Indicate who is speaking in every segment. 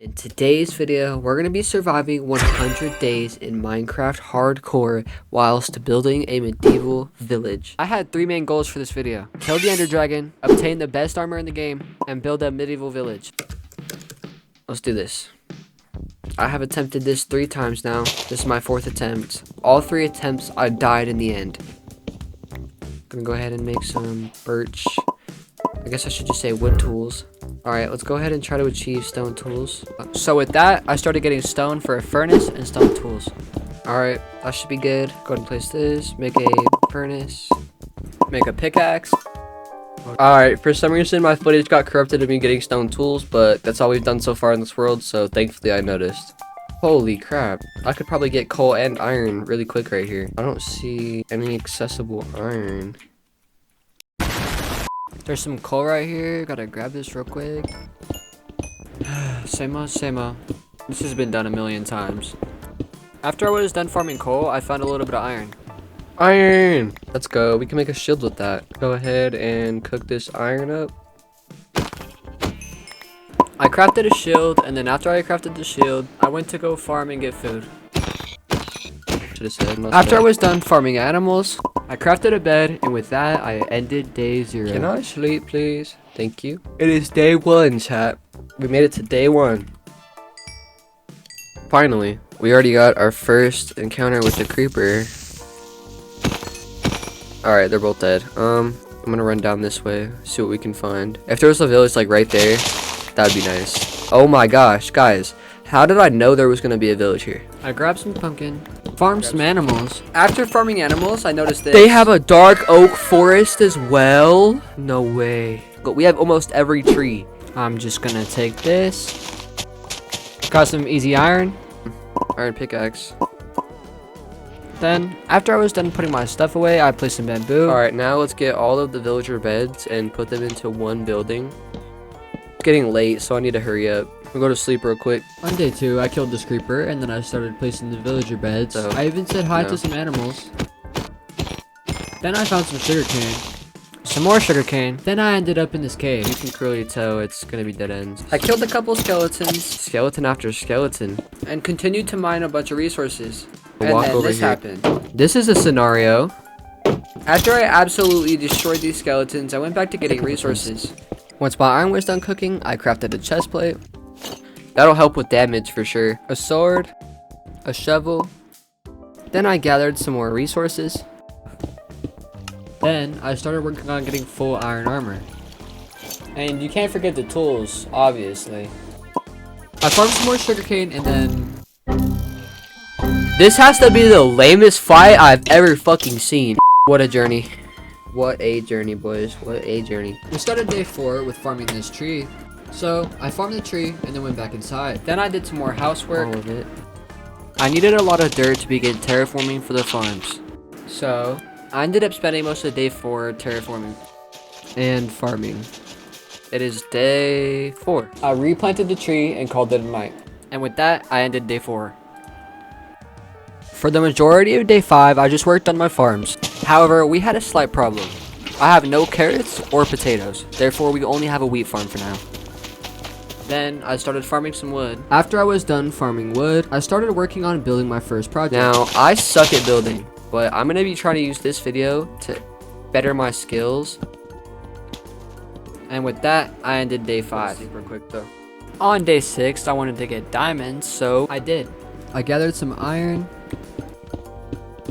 Speaker 1: In today's video, we're going to be surviving 100 days in Minecraft Hardcore whilst building a medieval village. I had 3 main goals for this video. Kill the Ender Dragon, obtain the best armor in the game, and build a medieval village. Let's do this. I have attempted this 3 times now. This is my 4th attempt. All 3 attempts, I died in the end. I'm going to go ahead and make some birch. I guess I should just say wood tools. Alright, let's go ahead and try to achieve stone tools. So with that, I started getting stone for a furnace and stone tools. Alright, that should be good. Go ahead and place this. Make a furnace. Make a pickaxe. Alright, for some reason my footage got corrupted of me getting stone tools, but that's all we've done so far in this world, so thankfully I noticed. Holy crap. I could probably get coal and iron really quick right here. I don't see any accessible iron. There's some coal right here. Gotta grab this real quick. Same. This has been done a million times. After I was done farming coal, I found a little bit of iron. Iron! Let's go. We can make a shield with that. Go ahead and cook this iron up. I crafted a shield, and then after I crafted the shield, I went to go farm and get food. After I was done farming animals, I crafted a bed, and with that, I ended day 0. Can I sleep, please? Thank you. It is day 1, chat. We made it to day 1. Finally, we already got our first encounter with the creeper. Alright, they're both dead. I'm gonna run down this way, see what we can find. If there was a village like right there, that would be nice. Oh my gosh, guys. How did I know there was gonna be a village here? I grabbed some pumpkin, farmed some animals. After farming animals, I noticed this. They have a dark oak forest as well? No way. But we have almost every tree. I'm just gonna take this. Got some easy iron. Iron pickaxe. Then, after I was done putting my stuff away, I placed some bamboo. Alright, now let's get all of the villager beds and put them into one building. It's getting late, so I need to hurry up. We'll go to sleep real quick. On day 2, I killed this creeper, and then I started placing the villager beds. So, I even said hi to some animals. Then I found some sugarcane. Some more sugarcane. Then I ended up in this cave. You can clearly tell it's gonna be dead ends. I killed a couple skeletons. Skeleton after skeleton. And continued to mine a bunch of resources. And then this happened. This is a scenario. After I absolutely destroyed these skeletons, I went back to getting resources. Once my iron was done cooking, I crafted a chest plate. That'll help with damage for sure. A sword, a shovel. Then I gathered some more resources. Then I started working on getting full iron armor. And you can't forget the tools, obviously. I farmed some more sugarcane and then... This has to be the lamest fight I've ever fucking seen. What a journey. What a journey, boys. What a journey. We started day 4 with farming this tree. So, I farmed the tree and then went back inside. Then I did some more housework. All of it. I needed a lot of dirt to begin terraforming for the farms. So, I ended up spending most of day 4 terraforming and farming. It is day 4. I replanted the tree and called it a night. And with that, I ended day 4. For the majority of day 5, I just worked on my farms. However, we had a slight problem. I have no carrots or potatoes. Therefore, we only have a wheat farm for now. Then, I started farming some wood. After I was done farming wood, I started working on building my first project. Now, I suck at building, but I'm going to be trying to use this video to better my skills. And with that, I ended day 5. Super quick though. On day 6, I wanted to get diamonds, so I did. I gathered some iron,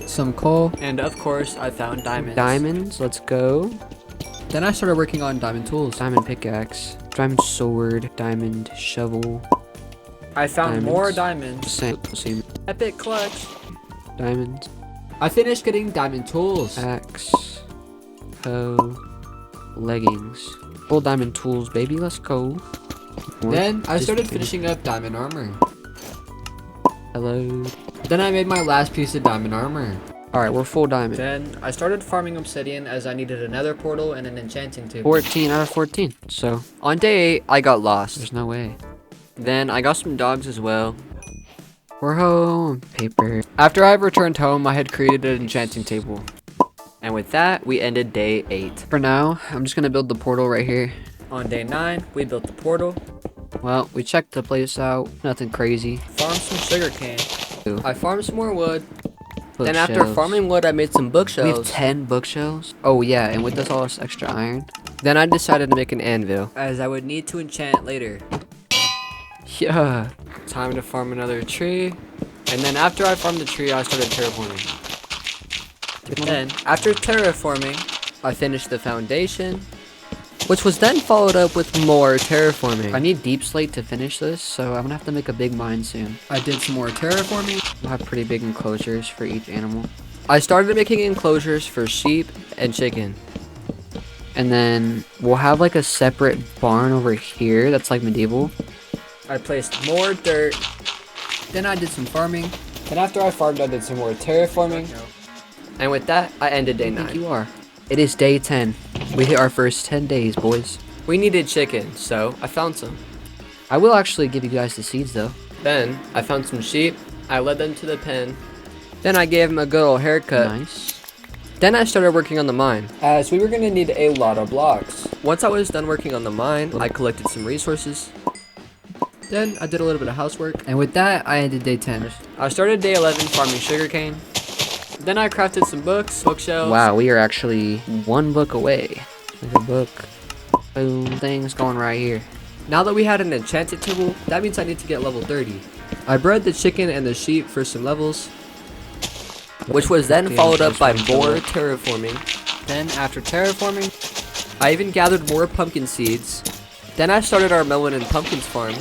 Speaker 1: some coal, and of course, I found diamonds. Diamonds, let's go. Then I started working on diamond tools. Diamond pickaxe, diamond sword, diamond shovel. I found more diamonds. Same. Epic clutch. Diamonds. I finished getting diamond tools. Axe, hoe, leggings. Full diamond tools, baby. Let's go. Then I started finishing up diamond armor. Hello. Then I made my last piece of diamond armor. Alright, we're full diamond. Then I started farming obsidian as I needed a nether portal and an enchanting table. 14 out of 14. So, on day 8, I got lost. There's no way. Then I got some dogs as well. We're home. Paper. After I returned home, I had created an enchanting table. And with that, we ended day 8. For now, I'm just gonna build the portal right here. On day 9, we built the portal. Well, we checked the place out. Nothing crazy. Farmed some sugarcane. I farmed some more wood. Then after farming wood, I made some bookshelves. We have 10 bookshelves? Oh yeah, and with this all this extra iron. Then I decided to make an anvil, as I would need to enchant later. Yeah. Time to farm another tree. And then after I farmed the tree, I started terraforming. Then, after terraforming, I finished the foundation, which was then followed up with more terraforming. I need deep slate to finish this, so I'm gonna have to make a big mine soon. I did some more terraforming. I'll have pretty big enclosures for each animal. I started making enclosures for sheep and chicken. And then we'll have like a separate barn over here that's like medieval. I placed more dirt. Then I did some farming. Then after I farmed, I did some more terraforming. And with that, I ended day 9. You are. It is day 10. We hit our first 10 days, boys. We needed chicken, so I found some. I will actually give you guys the seeds, though. Then, I found some sheep. I led them to the pen. Then I gave them a good old haircut. Nice. Then I started working on the mine, as we were going to need a lot of blocks. Once I was done working on the mine, I collected some resources. Then, I did a little bit of housework. And with that, I ended day 10. I started day 11 farming sugarcane. Then I crafted some bookshelves. Wow, we are actually 1 book away. There's a book. Boom, things going right here. Now that we had an enchanted table, that means I need to get level 30. I bred the chicken and the sheep for some levels, which was then followed up by more terraforming. Then after terraforming, I even gathered more pumpkin seeds. Then I started our melon and pumpkins farm.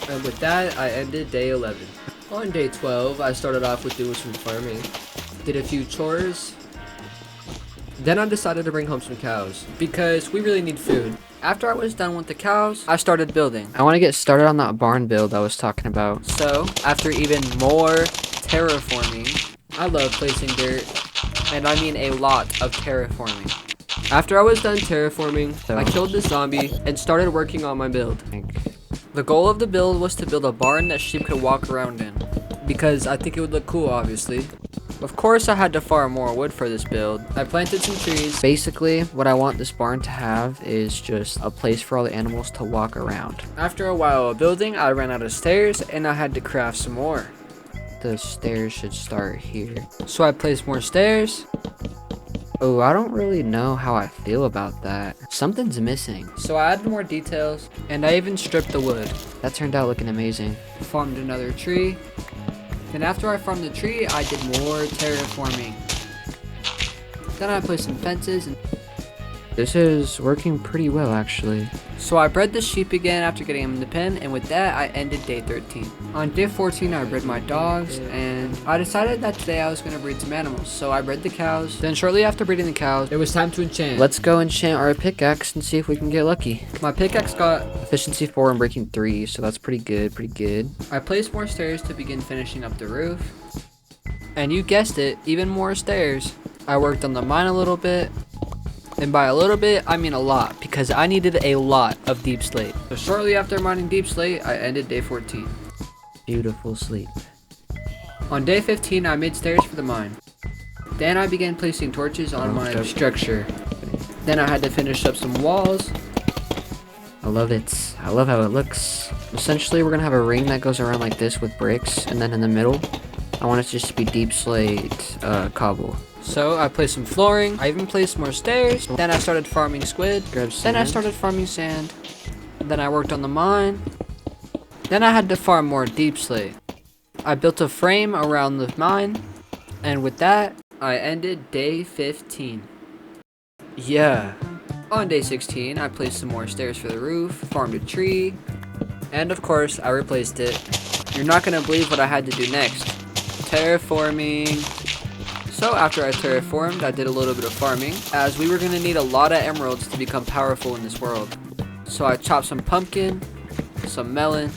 Speaker 1: And with that, I ended day 11. On day 12, I started off with doing some farming. Did a few chores. Then I decided to bring home some cows, because we really need food. After I was done with the cows, I started building. I want to get started on that barn build I was talking about. So, after even more terraforming, I love placing dirt, and I mean a lot of terraforming. After I was done terraforming, I killed the zombie and started working on my build. The goal of the build was to build a barn that sheep could walk around in, because I think it would look cool, obviously. Of course, I had to farm more wood for this build. I planted some trees. Basically, what I want this barn to have is just a place for all the animals to walk around. After a while of building, I ran out of stairs and I had to craft some more. The stairs should start here. So I placed more stairs. Oh, I don't really know how I feel about that. Something's missing. So I added more details, and I even stripped the wood. That turned out looking amazing. Farmed another tree. Then after I farmed the tree, I did more terraforming. Then I placed some fences and... This is working pretty well, actually. So I bred the sheep again after getting them in the pen, and with that, I ended day 13. On day 14, I bred my dogs, and I decided that today I was going to breed some animals. So I bred the cows. Then shortly after breeding the cows, it was time to enchant. Let's go enchant our pickaxe and see if we can get lucky. My pickaxe got efficiency 4 and breaking 3, so that's pretty good, pretty good. I placed more stairs to begin finishing up the roof. And you guessed it, even more stairs. I worked on the mine a little bit. And by a little bit, I mean a lot, because I needed a lot of deep slate. So shortly after mining deep slate, I ended day 14. Beautiful sleep. On day 15, I made stairs for the mine. Then I began placing torches on my structure. Then I had to finish up some walls. I love it. I love how it looks. Essentially, we're going to have a ring that goes around like this with bricks, and then in the middle, I want it just to be deep slate cobble. So I placed some flooring. I even placed more stairs. Then I started farming squid. Then I started farming sand. Then I worked on the mine. Then I had to farm more deep slate. I built a frame around the mine. And with that, I ended day 15. Yeah. On day 16, I placed some more stairs for the roof, farmed a tree, and of course, I replaced it. You're not gonna believe what I had to do next. Terraforming. So after I terraformed, I did a little bit of farming, as we were going to need a lot of emeralds to become powerful in this world. So I chopped some pumpkin, some melon,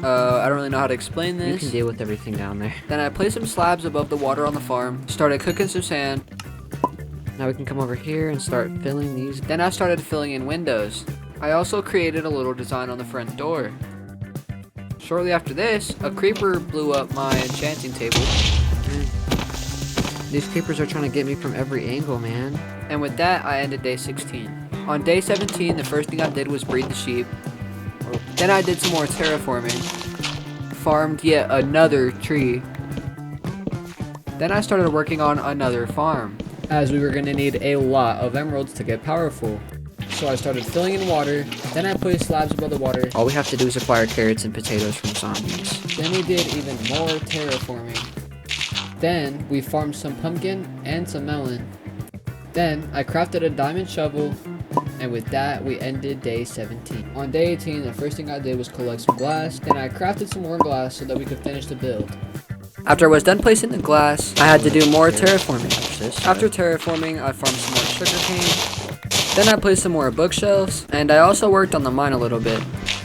Speaker 1: I don't really know how to explain this. You can deal with everything down there. Then I placed some slabs above the water on the farm, started cooking some sand. Now we can come over here and start filling these. Then I started filling in windows. I also created a little design on the front door. Shortly after this, a creeper blew up my enchanting table. These creepers are trying to get me from every angle, man. And with that, I ended day 16. On day 17, the first thing I did was breed the sheep. Oh, Then I did some more terraforming. Farmed yet another tree. Then I started working on another farm, as we were going to need a lot of emeralds to get powerful. So I started filling in water, then I placed slabs above the water. All we have to do is acquire carrots and potatoes from zombies. Then we did even more terraforming. Then we farmed some pumpkin and some melon. Then I crafted a diamond shovel, and with that we ended day 17. On day 18, the first thing I did was collect some glass, then I crafted some more glass so that we could finish the build. After I was done placing the glass, I had to do more terraforming. After terraforming, I farmed some more sugarcane. Then I placed some more bookshelves, and I also worked on the mine a little bit.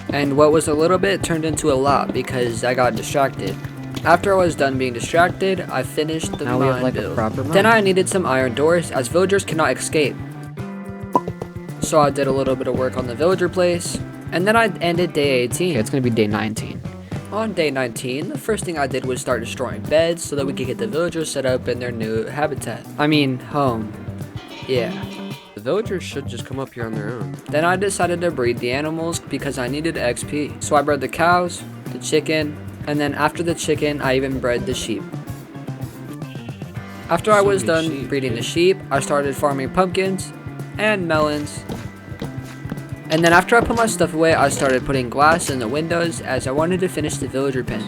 Speaker 1: And what was a little bit turned into a lot because I got distracted. After I was done being distracted, I finished the mine build. Then I needed some iron doors as villagers cannot escape. So I did a little bit of work on the villager place, and then I ended day 18. Okay, it's gonna be day 19. On day 19, the first thing I did was start destroying beds so that we could get the villagers set up in their new habitat. I mean, home. Yeah. The villagers should just come up here on their own. Then I decided to breed the animals because I needed XP. So I bred the cows, the chicken, and then after the chicken, I even bred the sheep. After I was done breeding the sheep, I started farming pumpkins and melons. And then after I put my stuff away, I started putting glass in the windows as I wanted to finish the villager pen.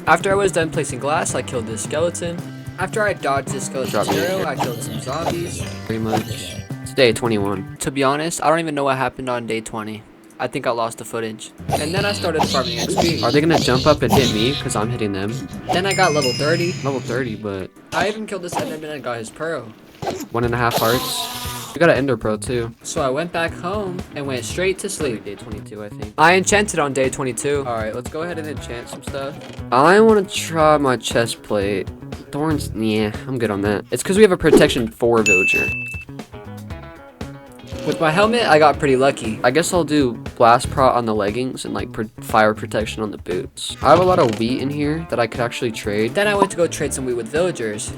Speaker 1: After I was done placing glass, I killed this skeleton. After I dodged this skeleton's arrow, I killed some zombies. Pretty much. It's day 21. To be honest, I don't even know what happened on day 20. I think I lost the footage. And then I started farming XP. Are they gonna jump up and hit me because I'm hitting them? Then I got level 30. Level 30, but... I even killed this enderman and got his pearl. 1.5 hearts. We got an ender pearl too. So I went back home and went straight to sleep. Day 22, I think. I enchanted on day 22. Alright, let's go ahead and enchant some stuff. I want to try my chest plate. Thorns, yeah, I'm good on that. It's because we have a protection 4 villager. With my helmet, I got pretty lucky. I guess I'll do blast prot on the leggings and like fire protection on the boots. I have a lot of wheat in here that I could actually trade. Then I went to go trade some wheat with villagers,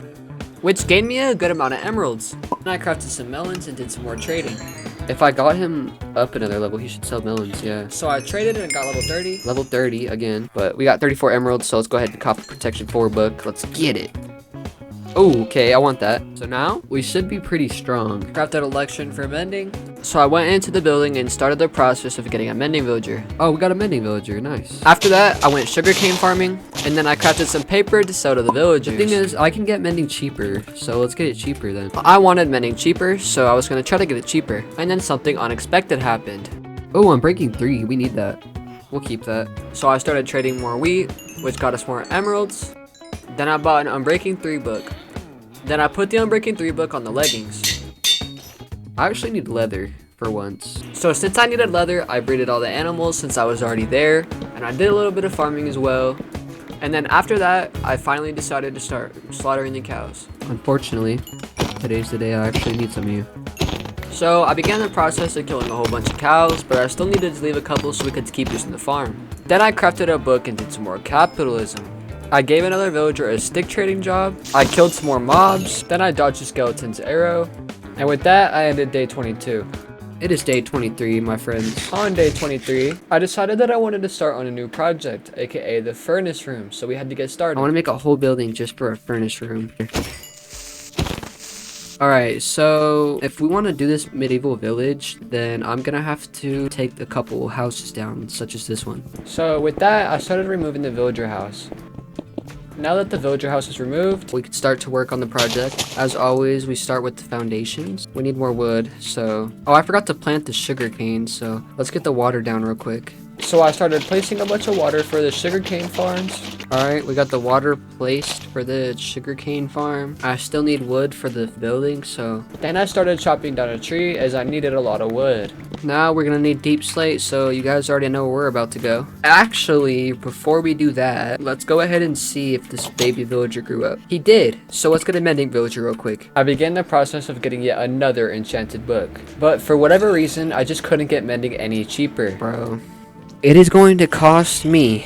Speaker 1: which gave me a good amount of emeralds. Then I crafted some melons and did some more trading. If I got him up another level, he should sell melons, yeah. So I traded and got level 30. Level 30 again, but we got 34 emeralds, so let's go ahead and cop the protection 4 book. Let's get it. Oh, okay, I want that. So now, we should be pretty strong. Crafted a lectern for mending. So I went into the building and started the process of getting a mending villager. Oh, we got a mending villager, nice. After that, I went sugarcane farming, and then I crafted some paper to sell to the villagers. The thing is, I can get mending cheaper, so let's get it cheaper then. I wanted mending cheaper, so I was gonna try to get it cheaper. And then something unexpected happened. Oh, I'm breaking 3, we need that. We'll keep that. So I started trading more wheat, which got us more emeralds. Then I bought an Unbreaking 3 book. Then I put the Unbreaking 3 book on the leggings. I actually need leather for once. So since I needed leather, I breeded all the animals since I was already there. And I did a little bit of farming as well. And then after that, I finally decided to start slaughtering the cows. Unfortunately, today's the day I actually need some of you. So I began the process of killing a whole bunch of cows, but I still needed to leave a couple so we could keep using the farm. Then I crafted a book and did some more capitalism. I gave another villager a stick trading job. I killed some more mobs. Then I dodged the skeleton's arrow. And with that, I ended day 22. It is day 23, my friends. On day 23, I decided that I wanted to start on a new project, aka the furnace room, so we had to get started. I want to make a whole building just for a furnace room. Alright, so if we want to do this medieval village, then I'm gonna have to take a couple houses down, such as this one. So with that, I started removing the villager house. Now that the villager house is removed, we can start to work on the project. As always, we start with the foundations. We need more wood, so... Oh, I forgot to plant the sugarcane, so let's get the water down real quick. So I started placing a bunch of water for the sugarcane farms. Alright, we got the water placed for the sugarcane farm. I still need wood for the building, so... Then I started chopping down a tree as I needed a lot of wood. Now we're gonna need deep slate, so you guys already know where we're about to go. Actually, before we do that, let's go ahead and see if this baby villager grew up. He did, so let's get a mending villager real quick. I began the process of getting yet another enchanted book. But for whatever reason, I just couldn't get mending any cheaper. Bro. It is going to cost me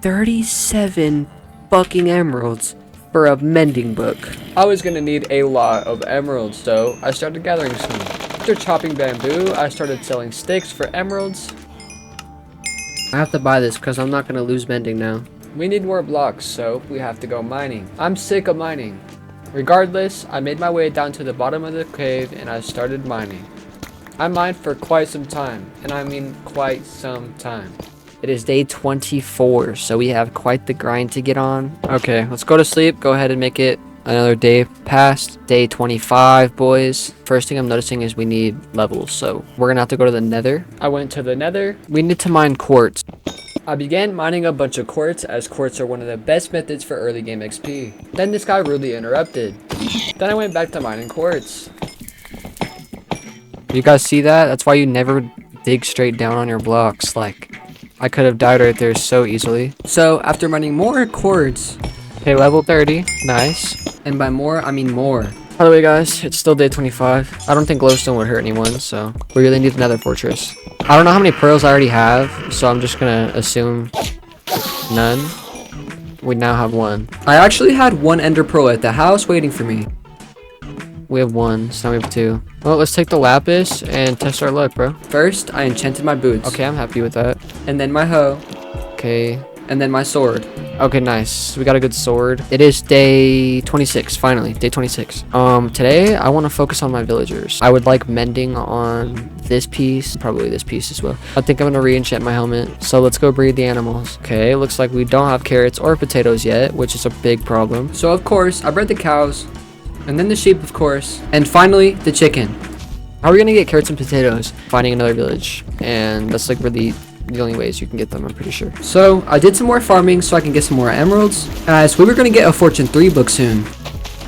Speaker 1: 37 fucking emeralds for a mending book. I was gonna need a lot of emeralds, so I started gathering some. After chopping bamboo, I started selling sticks for emeralds. I have to buy this because I'm not going to lose mending now. We need more blocks, so we have to go mining. I'm sick of mining. Regardless, I made my way down to the bottom of the cave and I started mining. I mined for quite some time, and I mean quite some time. It is day 24, so we have quite the grind to get on. Okay, let's go to sleep. Go ahead and make it another day past. Day 25, boys. First thing I'm noticing is we need levels, so we're gonna have to go to the Nether. I went to the Nether. We need to mine quartz. I began mining a bunch of quartz, as quartz are one of the best methods for early game XP. Then this guy rudely interrupted. Then I went back to mining quartz. You guys see that? That's why you never dig straight down on your blocks. Like, I could have died right there so easily. So after mining more quartz, okay, level 30, nice. And by more, I mean more. By the way, guys, it's still day 25. I don't think glowstone would hurt anyone, so we really need another fortress. I don't know how many pearls I already have, so I'm just gonna assume none. We now have one. I actually had one ender pearl at the house waiting for me. We have one, so now we have two. Well, let's take the lapis and test our luck, bro. First, I enchanted my boots. Okay, I'm happy with that. And then my hoe. Okay. And then my sword. Okay, nice. We got a good sword. It is day 26, finally. Day 26. Today, I want to focus on my villagers. I would like mending on this piece. Probably this piece as well. I think I'm going to re-enchant my helmet. So let's go breed the animals. Okay, looks like we don't have carrots or potatoes yet, which is a big problem. So, of course, I bred the cows. And then the sheep, of course. And finally, the chicken. How are we going to get carrots and potatoes? Finding another village. And that's like really the only ways you can get them, I'm pretty sure. So I did some more farming so I can get some more emeralds, as we were going to get a Fortune 3 book soon.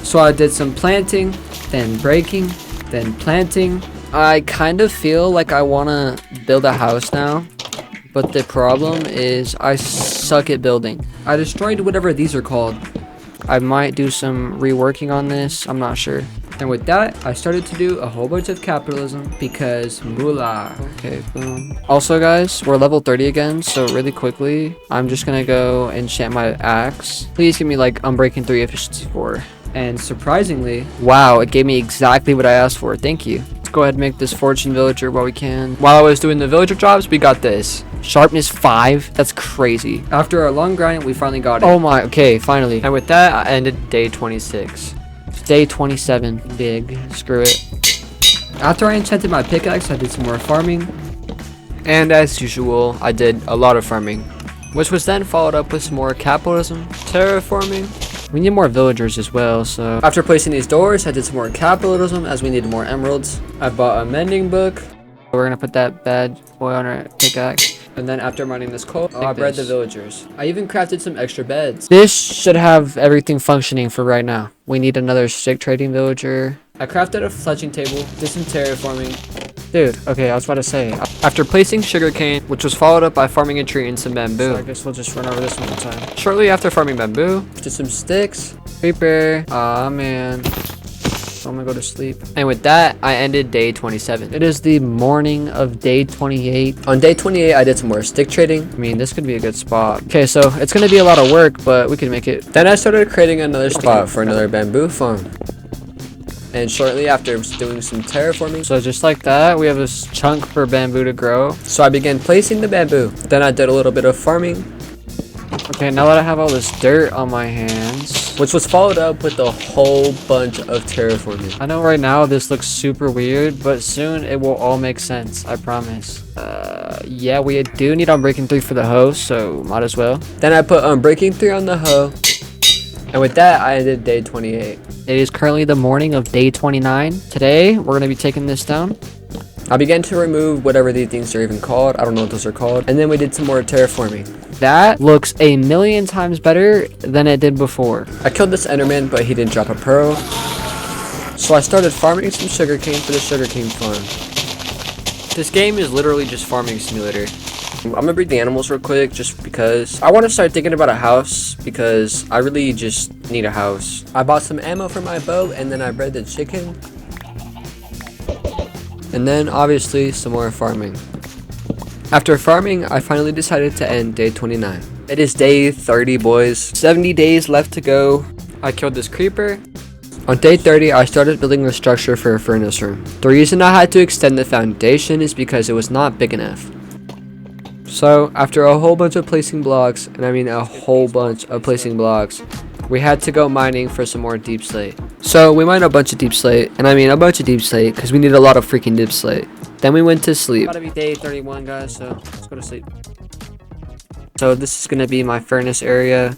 Speaker 1: So I did some planting, then breaking, then planting. I kind of feel like I want to build a house now, but the problem is I suck at building. I destroyed whatever these are called. I might do some reworking on this, I'm not sure. And with that, I started to do a whole bunch of capitalism because moolah. Okay, boom. Also, guys, we're level 30 again, so really quickly, I'm just gonna go enchant my axe. Please give me like Unbreaking 3 efficiency 4. And surprisingly, wow, it gave me exactly what I asked for. Thank you. Let's go ahead and make this fortune villager while we can. While I was doing the villager jobs, we got this. Sharpness 5? That's crazy. After a long grind, we finally got it. Oh my, okay, finally. And with that, I ended day 26. Day 27. Big. Screw it. After I enchanted my pickaxe, I did some more farming. And as usual, I did a lot of farming, which was then followed up with some more capitalism, terraforming. We need more villagers as well, so after placing these doors, I did some more capitalism as we needed more emeralds. I bought a mending book. We're gonna put that bad boy on our pickaxe. And then after mining this coal, I bred the villagers. I even crafted some extra beds. This should have everything functioning for right now. We need another stick trading villager. I crafted a fletching table, did some terraforming. Dude, okay, I was about to say, after placing sugarcane, which was followed up by farming a tree and some bamboo. So I guess we'll just run over this one more time. Shortly after farming bamboo, just some sticks. Creeper. Aw, man. So I'm gonna go to sleep. And with that, I ended day 27. It is the morning of day 28. On day 28, I did some more stick trading. I mean, this could be a good spot. Okay, so it's gonna be a lot of work, but we can make it. Then I started creating another spot for another bamboo farm. And shortly after, doing some terraforming. So just like that, we have this chunk for bamboo to grow. So I began placing the bamboo. Then I did a little bit of farming. Okay, now that I have all this dirt on my hands, which was followed up with a whole bunch of terraforming. I know right now this looks super weird, but soon it will all make sense, I promise. Yeah, we do need Unbreaking 3 for the hoe, so might as well. Then I put Unbreaking 3 on the hoe. And with that, I ended day 28. It is currently the morning of day 29. Today, we're going to be taking this down. I began to remove whatever these things are even called. I don't know what those are called. And then we did some more terraforming. That looks a million times better than it did before. I killed this enderman, but he didn't drop a pearl. So I started farming some sugarcane for the sugarcane farm. This game is literally just farming simulator. I'm gonna breed the animals real quick just because I want to start thinking about a house because I really just need a house. I bought some ammo for my bow and then I bred the chicken. And then obviously some more farming. After farming, I finally decided to end day 29. It is day 30, boys. 70 days left to go. I killed this creeper. On day 30, I started building a structure for a furnace room. The reason I had to extend the foundation is because it was not big enough. So after a whole bunch of placing blocks, and I mean a whole bunch of placing blocks, we had to go mining for some more deep slate. So we mined a bunch of deep slate, and I mean a bunch of deep slate because we need a lot of freaking deep slate. Then we went to sleep. Gotta be day 31, guys, so let's go to sleep. So this is gonna be my furnace area.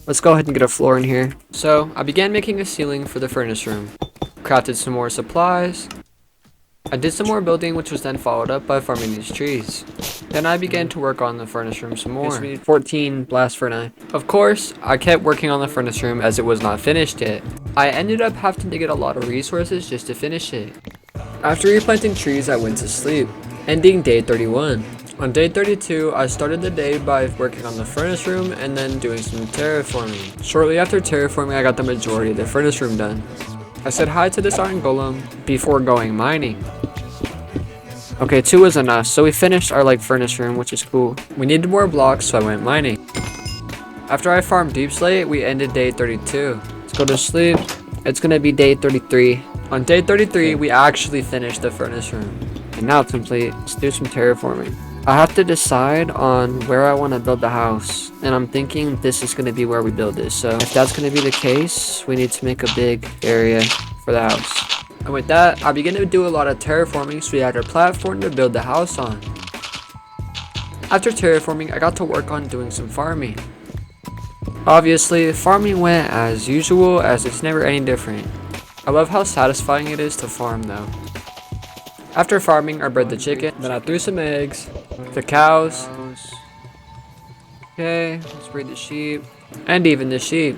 Speaker 1: Let's go ahead and get a floor in here. So I began making a ceiling for the furnace room. Crafted some more supplies. I did some more building, which was then followed up by farming these trees. Then I began to work on the furnace room some more. We need 14 blast furnace. Of course, I kept working on the furnace room as it was not finished yet. I ended up having to get a lot of resources just to finish it. After replanting trees, I went to sleep, ending day 31. On day 32, I started the day by working on the furnace room and then doing some terraforming. Shortly after terraforming, I got the majority of the furnace room done. I said hi to this iron golem before going mining. Okay, 2 was enough, so we finished our furnace room, which is cool. We needed more blocks, so I went mining. After I farmed deep slate, we ended day 32. Let's go to sleep. It's gonna be day 33. On day 33, we actually finished the furnace room. And now it's complete. Let's do some terraforming. I have to decide on where I want to build the house, and I'm thinking this is going to be where we build this. So if that's going to be the case, we need to make a big area for the house. And with that, I began to do a lot of terraforming, so we had a platform to build the house on. After terraforming, I got to work on doing some farming. Obviously, farming went as usual, as it's never any different. I love how satisfying it is to farm though. After farming, I bred the chicken, then I threw some eggs, the cows. Okay, let's breed the sheep, and even the sheep.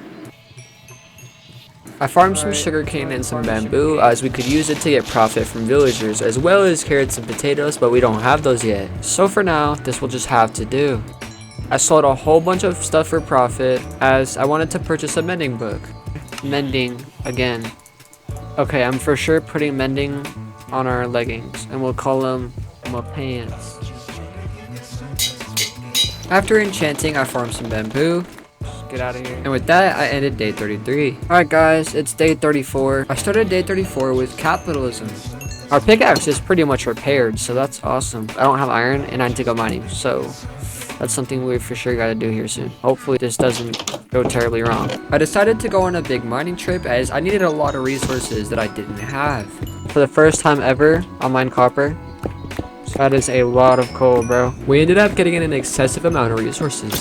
Speaker 1: I farmed some sugarcane and some bamboo as we could use it to get profit from villagers, as well as carrots and potatoes, but we don't have those yet. So for now, this will just have to do. I sold a whole bunch of stuff for profit as I wanted to purchase a mending book. Mending again. Okay, I'm for sure putting mending on our leggings, and we'll call them my pants. After enchanting, I farmed some bamboo. Just get out of here. And with that, I ended day 33. Alright guys, it's day 34. I started day 34 with capitalism. Our pickaxe is pretty much repaired, so that's awesome. I don't have iron, and I need to go mining, so that's something we for sure gotta do here soon. Hopefully this doesn't go terribly wrong. I decided to go on a big mining trip as I needed a lot of resources that I didn't have. For the first time ever, I'll mine copper. So that is a lot of coal, bro. We ended up getting an excessive amount of resources,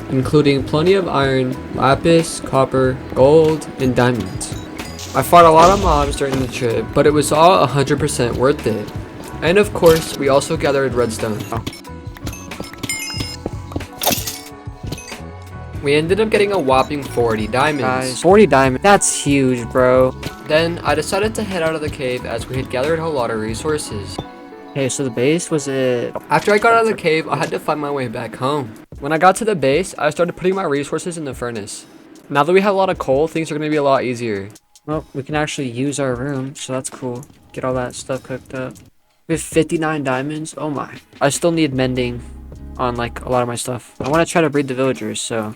Speaker 1: including plenty of iron, lapis, copper, gold, and diamonds. I fought a lot of mobs during the trip, but it was all 100% worth it. And of course, we also gathered redstone. We ended up getting a whopping 40 diamonds. Guys, 40 diamonds. That's huge, bro. Then I decided to head out of the cave as we had gathered a lot of resources. Okay, so the base was it. After I got out of the cave, I had to find my way back home. When I got to the base, I started putting my resources in the furnace. Now that we have a lot of coal, things are going to be a lot easier. Well, we can actually use our room, so that's cool. Get all that stuff cooked up. We have 59 diamonds. Oh my. I still need mending on a lot of my stuff. I want to try to breed the villagers, so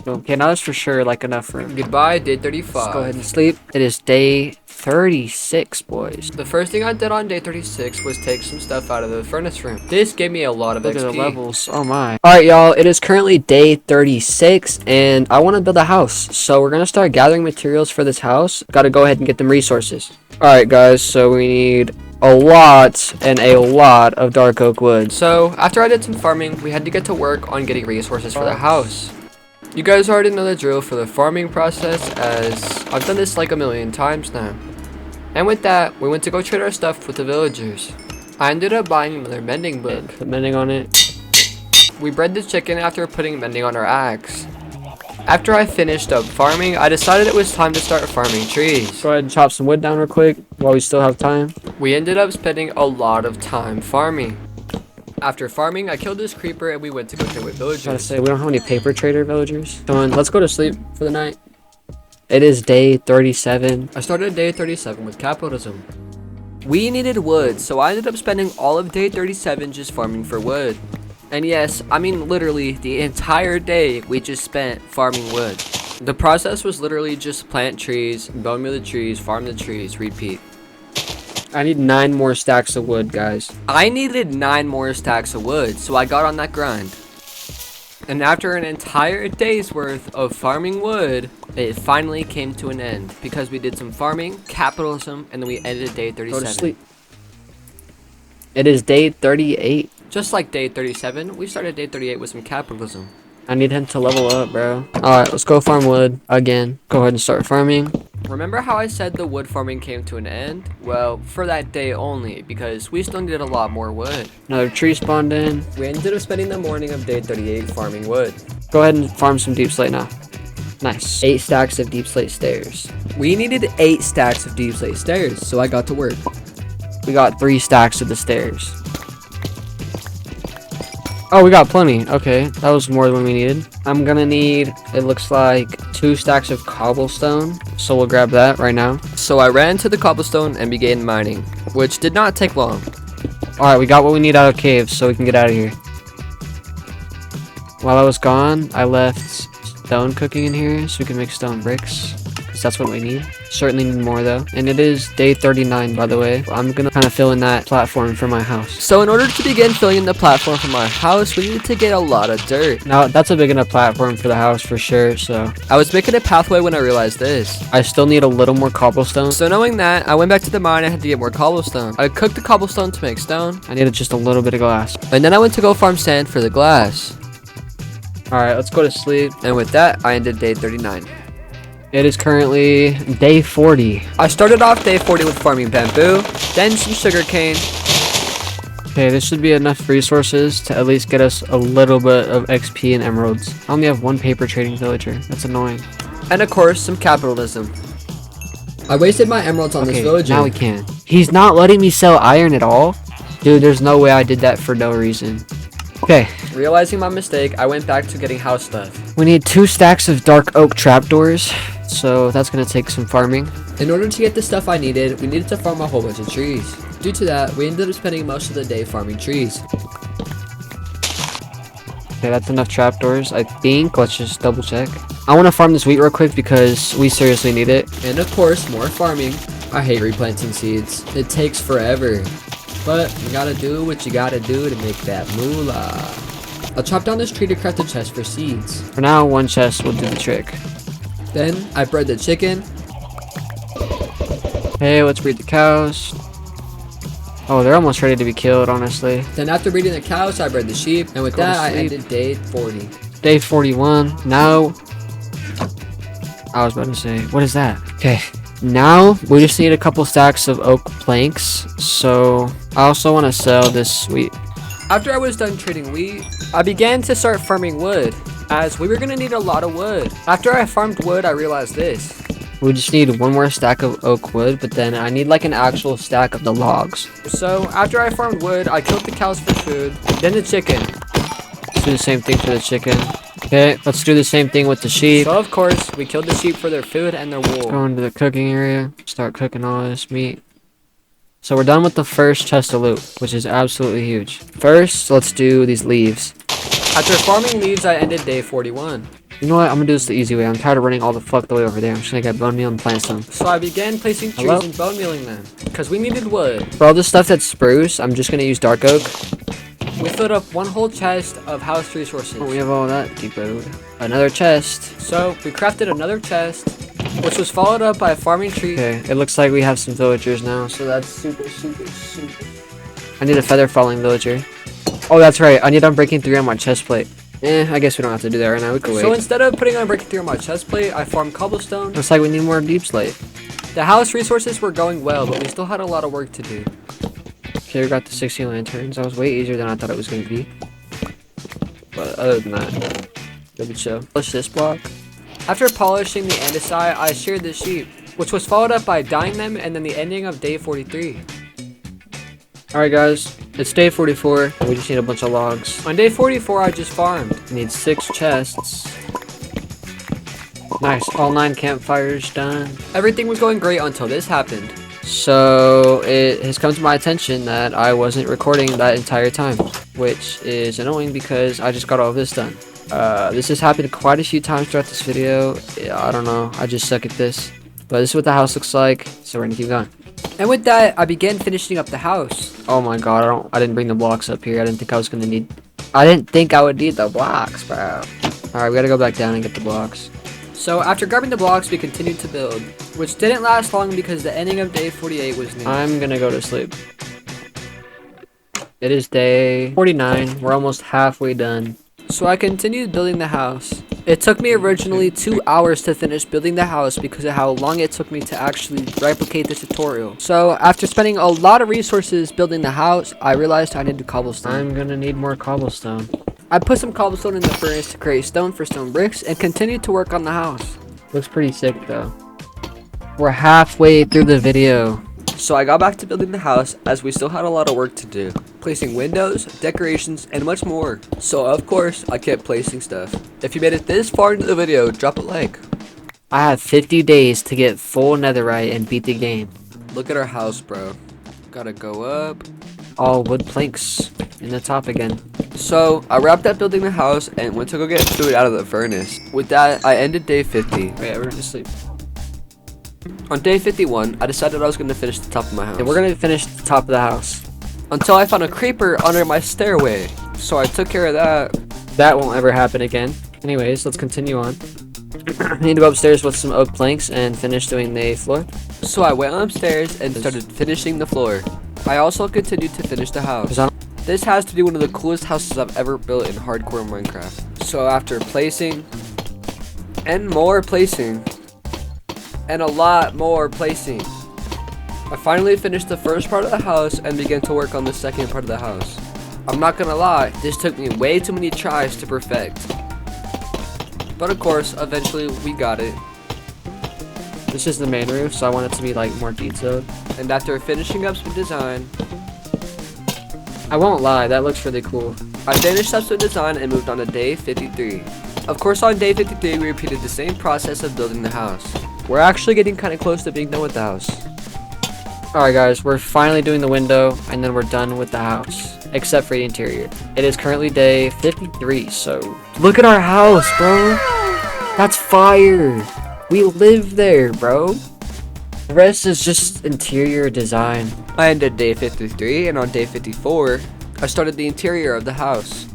Speaker 1: okay, now that's for sure enough room. Goodbye, day 35. Let's go ahead and sleep. It is day 36, boys. The first thing I did on day 36 was take some stuff out of the furnace room. This gave me a lot of XP. Look at the levels. Oh my. Alright, y'all, it is currently day 36 and I want to build a house. So we're gonna start gathering materials for this house. Gotta go ahead and get them resources. Alright guys, so we need a lot of dark oak wood. So after I did some farming, we had to get to work on getting resources for the house. You guys already know the drill for the farming process, as I've done this a million times now. And with that, we went to go trade our stuff with the villagers. I ended up buying another mending book. Put mending on it. We bred the chicken after putting mending on our axe. After I finished up farming, I decided it was time to start farming trees. Go ahead and chop some wood down real quick while we still have time. We ended up spending a lot of time farming. After farming, I killed this creeper and we went to go trade with villagers. I gotta say, we don't have any paper trader villagers. Come on, let's go to sleep for the night. It is day 37. I started day 37 with capitalism. We needed wood, so I ended up spending all of day 37 just farming for wood. And yes, I mean literally the entire day we just spent farming wood. The process was literally just plant trees, bone meal the trees, farm the trees, repeat. I need 9 more stacks of wood, guys. I needed 9 more stacks of wood, so I got on that grind. And after an entire day's worth of farming wood, it finally came to an end because we did some farming, capitalism, and then we ended day 37. Go to sleep. It is day 38. Just like day 37, we started day 38 with some capitalism. I need him to level up, bro. Alright, let's go farm wood again. Go ahead and start farming. Remember how I said the wood farming came to an end? Well, for that day only, because we still needed a lot more wood. Another tree spawned in. We ended up spending the morning of day 38 farming wood. Go ahead and farm some deep slate now. Nice. 8 stacks of deep slate stairs. We needed 8 stacks of deep slate stairs, so I got to work. We got 3 stacks of the stairs. Oh, we got plenty. Okay, that was more than we needed. I'm gonna need, it looks like, 2 stacks of cobblestone. So we'll grab that right now. So I ran to the cobblestone and began mining, which did not take long. Alright, we got what we need out of caves, so we can get out of here. While I was gone, I left stone cooking in here so we can make stone bricks. Because that's what we need. Certainly need more though. And it is day 39, by the way. I'm gonna kind of fill in that platform for my house. So in order to begin filling in the platform for my house, we needed to get a lot of dirt. Now that's a big enough platform for the house for sure. So I was making a pathway when I realized this. I still need a little more cobblestone. So knowing that, I went back to the mine and had to get more cobblestone. I cooked the cobblestone to make stone. I needed just a little bit of glass. And then I went to go farm sand for the glass. Alright, let's go to sleep. And with that, I ended day 39. It is currently day 40. I started off day 40 with farming bamboo, then some sugarcane. Okay, this should be enough resources to at least get us a little bit of XP and emeralds. I only have 1 paper trading villager. That's annoying. And of course, some capitalism. I wasted my emeralds on this villager. Now we can. He's not letting me sell iron at all? Dude, there's no way I did that for no reason. Okay. Realizing my mistake, I went back to getting house stuff. We need 2 stacks of dark oak trapdoors. So that's going to take some farming. In order to get the stuff I needed, we needed to farm a whole bunch of trees. Due to that, we ended up spending most of the day farming trees. Okay, that's enough trapdoors, I think. Let's just double check. I want to farm this wheat real quick because we seriously need it. And of course, more farming. I hate replanting seeds. It takes forever. But you gotta do what you gotta do to make that moolah. I'll chop down this tree to craft a chest for seeds. For now, 1 chest will do the trick. Then I bred the chicken. Hey, let's breed the cows. Oh, they're almost ready to be killed, honestly. Then after breeding the cows, I bred the sheep. And with that, I ended day 40. Day 41. Now, I was about to say, what is that? Okay, now we just need a couple stacks of oak planks. So I also want to sell this wheat. After I was done trading wheat, I began to start farming wood, as we were going to need a lot of wood. After I farmed wood, I realized this. We just need 1 more stack of oak wood, but then I need like an actual stack of the logs. So after I farmed wood, I killed the cows for food, then the chicken. Let's do the same thing for the chicken. Okay, let's do the same thing with the sheep. So of course, we killed the sheep for their food and their wool. Go into the cooking area, start cooking all this meat. So we're done with the first chest of loot, which is absolutely huge. First, let's do these leaves. After farming leaves, I ended day 41. You know what? I'm gonna do this the easy way. I'm tired of running all the fuck the way over there. I'm just gonna get bone meal and plant some. So I began placing trees and bone mealing them, because we needed wood. For all this stuff that's spruce, I'm just gonna use dark oak. We filled up 1 whole chest of house resources. Oh, we have all that depot. Another chest. So we crafted another chest, which was followed up by a farming tree. Okay, it looks like we have some villagers now, so that's super. I need a feather falling villager. Oh, that's right. I need Unbreaking 3 on my chest plate. I guess we don't have to do that right now. We can wait. So instead of putting Unbreaking 3 on my chest plate, I farmed cobblestone. Looks like we need more deep slate. The house resources were going well, but we still had a lot of work to do. Okay, we got the 60 lanterns. That was way easier than I thought it was going to be. But other than that, good show. Polish this block. After polishing the andesite, I sheared the sheep, which was followed up by dyeing them and then the ending of day 43. Alright guys, it's day 44. We just need a bunch of logs. On day 44, I just farmed. We need 6 chests. Nice, all 9 campfires done. Everything was going great until this happened. So it has come to my attention that I wasn't recording that entire time, which is annoying because I just got all of this done. This has happened quite a few times throughout this video. I don't know, I just suck at this. But this is what the house looks like, so we're gonna keep going. And with that, I began finishing up the house. Oh my god, I didn't bring the blocks up here. I didn't think I would need the blocks, bro. Alright, we gotta go back down and get the blocks. So after grabbing the blocks, we continued to build, which didn't last long because the ending of day 48 was near. I'm gonna go to sleep. It is day 49. We're almost halfway done. So I continued building the house. It took me originally 2 hours to finish building the house because of how long it took me to actually replicate the tutorial. So after spending a lot of resources building the house, I realized I needed cobblestone. I'm gonna need more cobblestone. I put some cobblestone in the furnace to create stone for stone bricks and continued to work on the house. Looks pretty sick though. We're halfway through the video. So I got back to building the house as we still had a lot of work to do. Placing windows, decorations, and much more. So of course, I kept placing stuff. If you made it this far into the video, drop a like. I have 50 days to get full netherite and beat the game. Look at our house, bro. Gotta go up. All wood planks in the top again. So I wrapped up building the house and went to go get food out of the furnace. With that, I ended day 50. Wait, we're to sleep. On day 51, I decided I was going to finish the top of my house. And we're going to finish the top of the house. Until I found a creeper under my stairway. So I took care of that. That won't ever happen again. Anyways, let's continue on. I need to go upstairs with some oak planks and finish doing the floor. So I went upstairs and started finishing the floor. I also continued to finish the house. This has to be one of the coolest houses I've ever built in hardcore Minecraft. So after placing, and more placing, and a lot more placing, I finally finished the first part of the house and began to work on the second part of the house. I'm not gonna lie, this took me way too many tries to perfect. But of course, eventually we got it. This is the main roof, so I want it to be like more detailed. And after finishing up some design, I won't lie, that looks really cool. I finished up some design and moved on to day 53. Of course, on day 53, we repeated the same process of building the house. We're actually getting kind of close to being done with the house. Alright guys, we're finally doing the window, and then we're done with the house. Except for the interior. It is currently day 53, so look at our house, bro. That's fire. We live there, bro. The rest is just interior design. I ended day 53, and on day 54, I started the interior of the house.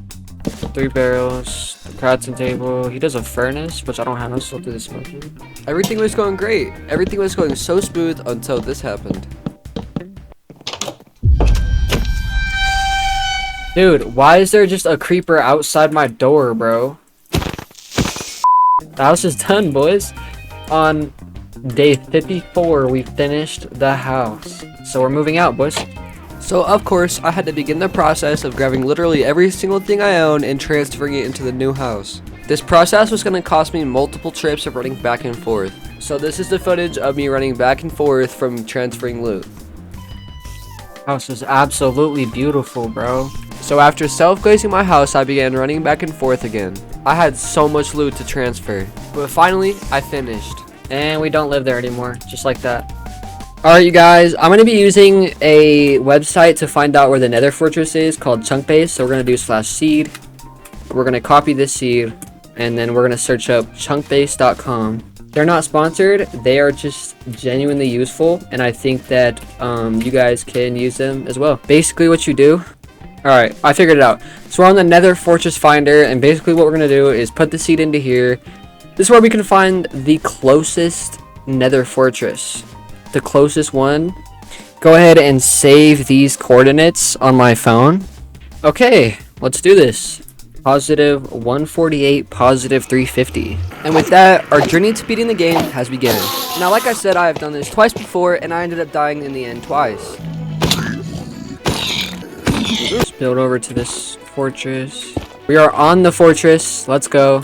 Speaker 1: 3 barrels, the crafting table. He does a furnace, which I don't have, so I'll do the smoking. Everything was going great. Everything was going so smooth until this happened. Dude, why is there just a creeper outside my door, bro? The house is done, boys. On day 54, we finished the house. So we're moving out, boys. So of course, I had to begin the process of grabbing literally every single thing I own and transferring it into the new house. This process was going to cost me multiple trips of running back and forth. So this is the footage of me running back and forth from transferring loot. House is absolutely beautiful, bro. So after self-glazing my house, I began running back and forth again. I had so much loot to transfer. But finally, I finished. And we don't live there anymore, just like that. Alright you guys, I'm going to be using a website to find out where the Nether fortress is called chunkbase. So we're going to do /seed. We're going to copy this seed. And then we're going to search up chunkbase.com. They're not sponsored. They are just genuinely useful. And I think that you guys can use them as well. Basically what you do. Alright, I figured it out. So we're on the Nether Fortress Finder, and basically what we're going to do is put the seed into here. This is where we can find the closest Nether Fortress. The closest one. Go ahead and save these coordinates on my phone. Okay, let's do this. Positive 148, positive 350. And with that, our journey to beating the game has begun. Now, like I said, I have done this twice before, and I ended up dying in the end twice. Let's build over to this fortress. We are on the fortress. Let's go.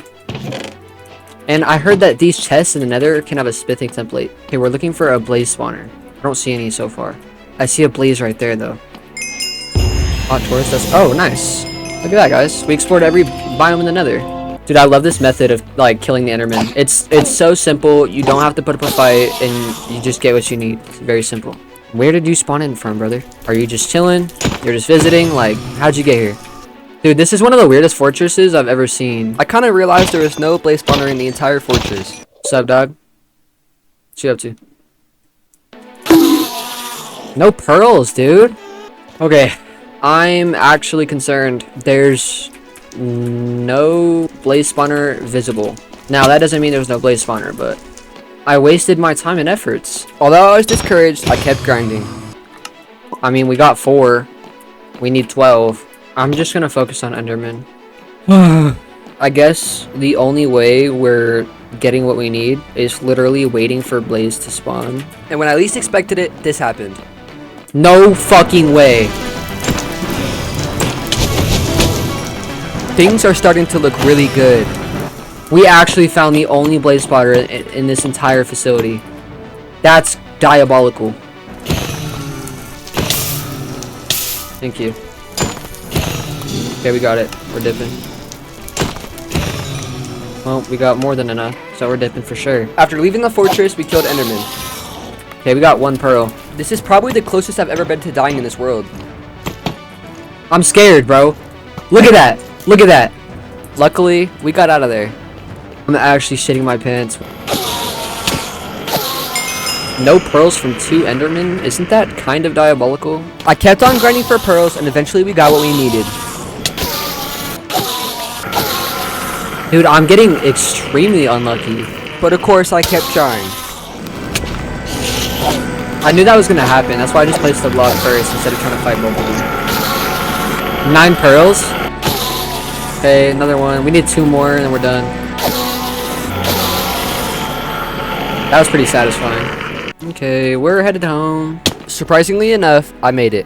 Speaker 1: And I heard that these chests in the Nether can have a smithing template. Okay, we're looking for a blaze spawner. I don't see any so far. I see a blaze right there, though. Hot torch. That's oh, nice. Look at that, guys. We explored every biome in the Nether. Dude, I love this method of like killing the Enderman. It's so simple. You don't have to put up a fight, and you just get what you need. It's very simple. Where did you spawn in from, brother? Are you just chilling? You're just visiting? Like, how'd you get here? Dude, this is one of the weirdest fortresses I've ever seen. I kind of realized there was no blaze spawner in the entire fortress. What's up, dog? What you up to? No pearls, dude. Okay, I'm actually concerned. There's no blaze spawner visible. Now, that doesn't mean there's no blaze spawner, but I wasted my time and efforts. Although I was discouraged, I kept grinding. I mean, we got 4. We need 12. I'm just gonna focus on Enderman. I guess the only way we're getting what we need is literally waiting for Blaze to spawn. And when I least expected it, this happened. No fucking way. Things are starting to look really good. We actually found the only blaze spotter in this entire facility. That's diabolical. Thank you. Okay, we got it. We're dipping. Well, we got more than enough, so we're dipping for sure. After leaving the fortress, we killed Enderman. Okay, we got 1 pearl. This is probably the closest I've ever been to dying in this world. I'm scared, bro. Look at that. Look at that. Luckily, we got out of there. I'm actually shitting my pants. No pearls from 2 Endermen? Isn't that kind of diabolical? I kept on grinding for pearls, and eventually we got what we needed. Dude, I'm getting extremely unlucky. But of course, I kept trying. I knew that was gonna happen. That's why I just placed the block first instead of trying to fight both of them. 9 pearls. Okay, another one. We need 2 more, and then we're done. That was pretty satisfying. Okay, we're headed home. Surprisingly enough, I made it.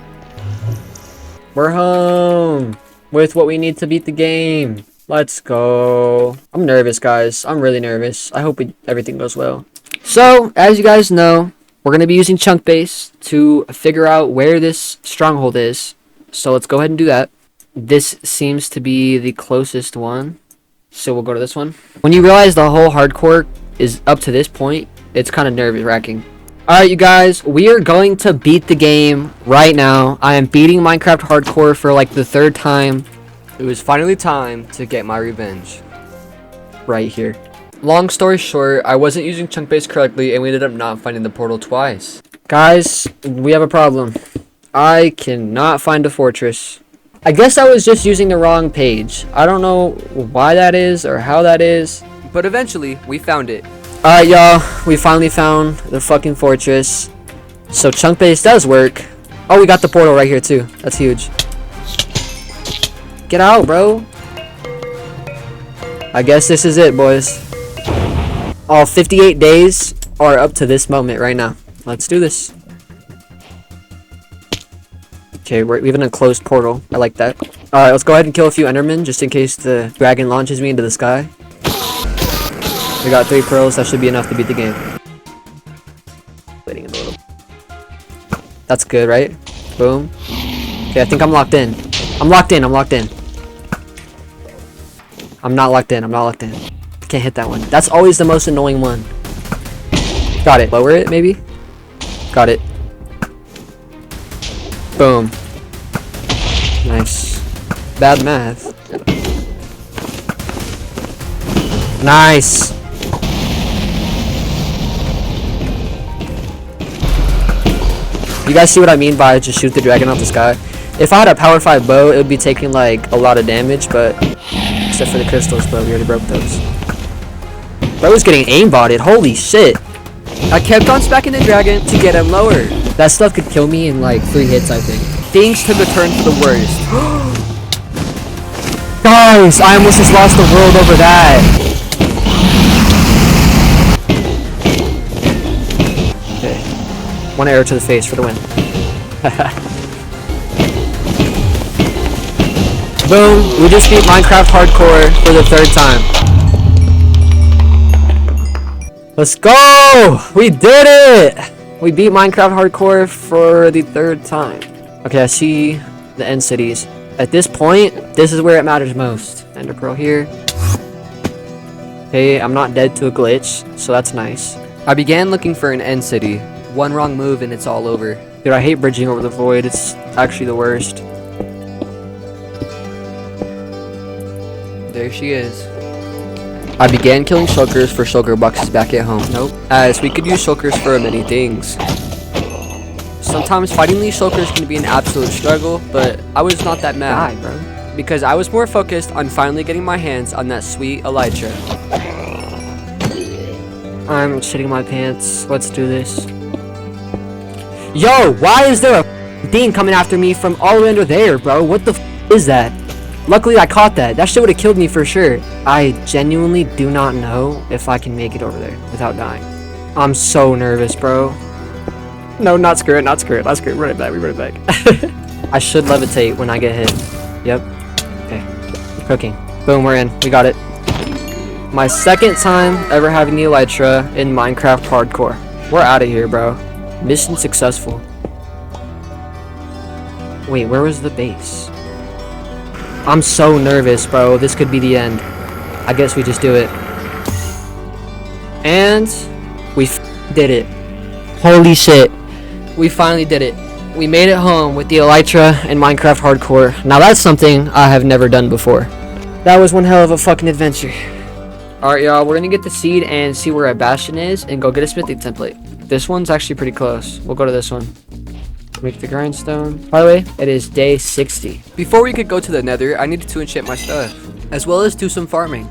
Speaker 1: We're home with what we need to beat the game. Let's go. I'm nervous, guys. I'm really nervous. I hope everything goes well. So, as you guys know, we're going to be using chunk base to figure out where this stronghold is. So let's go ahead and do that. This seems to be the closest one. So we'll go to this one. When you realize the whole hardcore is up to this point, it's kind of nerve-wracking. Alright, you guys, we are going to beat the game right now. I am beating Minecraft Hardcore for like the 3rd time. It was finally time to get my revenge. Right here. Long story short, I wasn't using chunk base correctly and we ended up not finding the portal twice. Guys, we have a problem. I cannot find a fortress. I guess I was just using the wrong page. I don't know why that is or how that is. But eventually, we found it. Alright, y'all. We finally found the fucking fortress. So chunk base does work. Oh, we got the portal right here too. That's huge. Get out, bro. I guess this is it, boys. All 58 days are up to this moment right now. Let's do this. Okay, we have an enclosed portal. I like that. Alright, let's go ahead and kill a few Endermen just in case the dragon launches me into the sky. We got 3 pearls. That should be enough to beat the game. Waiting a little. That's good, right? Boom. Okay, I think I'm locked in. I'm locked in. I'm locked in. I'm not locked in. I'm not locked in. Can't hit that one. That's always the most annoying one. Got it. Lower it, maybe? Got it. Boom. Nice. Bad math. Nice. You guys see what I mean by just shoot the dragon out the sky? If I had a power 5 bow, it would be taking like a lot of damage, but except for the crystals, but we already broke those. Bro was getting aimbotted. Holy shit. I kept on smacking the dragon to get him lower. That stuff could kill me in like 3 hits, I think. Things took a turn for the worst. Guys, I almost just lost the world over that. Okay. 1 arrow to the face for the win. Boom. We just beat Minecraft Hardcore for the 3rd time. Let's go! We did it! We beat Minecraft Hardcore for the 3rd time. Okay, I see the end cities. At this point, this is where it matters most. Ender Pearl here. Okay, I'm not dead to a glitch, so that's nice. I began looking for an end city. 1 wrong move and it's all over. Dude, I hate bridging over the void. It's actually the worst. There she is. I began killing shulkers for shulker boxes back at home. Nope. As we could use shulkers for many things. Sometimes fighting these shulkers can be an absolute struggle, but I was not that mad, bro, because I was more focused on finally getting my hands on that sweet elytra. I'm shitting my pants. Let's do this. Yo, why is there a thing coming after me from all the way under there, bro? What the is that? Luckily, I caught that. That shit would have killed me for sure. I genuinely do not know if I can make it over there without dying. I'm so nervous, bro. No, not screw it, not screw it. Let's screw it. Run it back, we run it back. I should levitate when I get hit. Yep. Okay. Cooking. Boom, we're in. We got it. My second time ever having the elytra in Minecraft Hardcore. We're out of here, bro. Mission successful. Wait, where was the base? I'm so nervous, bro. This could be the end. I guess we just do it. And we did it. Holy shit. We finally did it. We made it home with the elytra and Minecraft Hardcore. Now that's something I have never done before. That was one hell of a fucking adventure. Alright, y'all. We're gonna get the seed and see where a bastion is and go get a smithing template. This one's actually pretty close. We'll go to this one. Make the grindstone. By the way, it is day 60. Before we could go to the nether, I needed to enchant my stuff, as well as do some farming.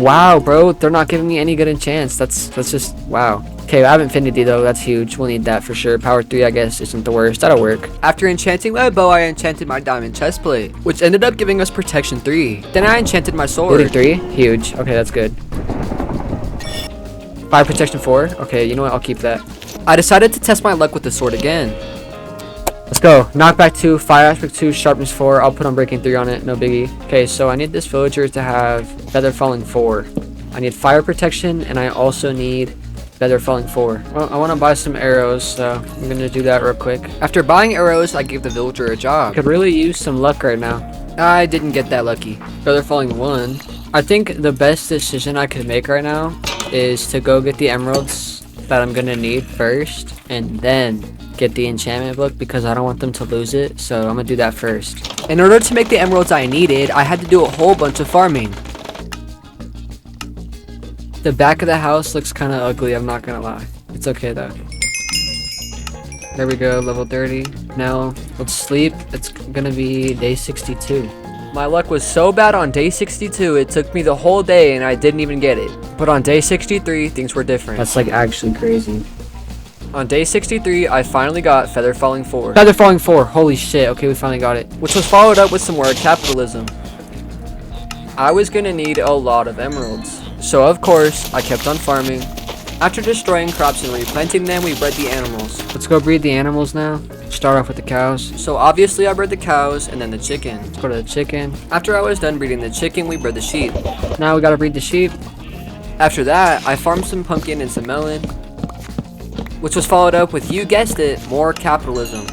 Speaker 1: Wow, bro, they're not giving me any good enchants. That's just, wow. Okay, I have infinity though, that's huge. We'll need that for sure. Power 3, I guess, isn't the worst. That'll work. After enchanting my bow, I enchanted my diamond chestplate, which ended up giving us protection 3. Then I enchanted my sword. Looting 3? Huge. Okay, that's good. Fire protection 4? Okay, you know what? I'll keep that. I decided to test my luck with the sword again. Let's go. Knockback 2, fire aspect 2, sharpness 4. I'll put on breaking 3 on it, no biggie. Okay, so I need this villager to have feather falling 4. I need fire protection, and I also need feather falling 4. Well, I want to buy some arrows, so I'm gonna do that real quick. After buying arrows, I gave the villager a job. Could really use some luck right now. I didn't get that lucky. Feather falling 1. I think the best decision I could make right now is to go get the emeralds that I'm gonna need first, and then get the enchantment book because I don't want them to lose it, so I'm gonna do that first. In order to make the emeralds I needed, I had to do a whole bunch of farming. The back of the house looks kind of ugly, I'm not gonna lie. It's okay though. There we go, level 30. Now, let's sleep. It's gonna be day 62. My luck was so bad on day 62, it took me the whole day and I didn't even get it. But on day 63, things were different. That's like actually crazy. On day 63, I finally got Feather Falling 4. Feather Falling 4, holy shit, okay, we finally got it. Which was followed up with some more capitalism. I was gonna need a lot of emeralds. So of course, I kept on farming. After destroying crops and replanting them, we bred the animals. Let's go breed the animals now. Start off with the cows. So obviously I bred the cows and then the chicken. Let's go to the chicken. After I was done breeding the chicken, we bred the sheep. Now we gotta breed the sheep. After that, I farmed some pumpkin and some melon, which was followed up with, you guessed it, more capitalism.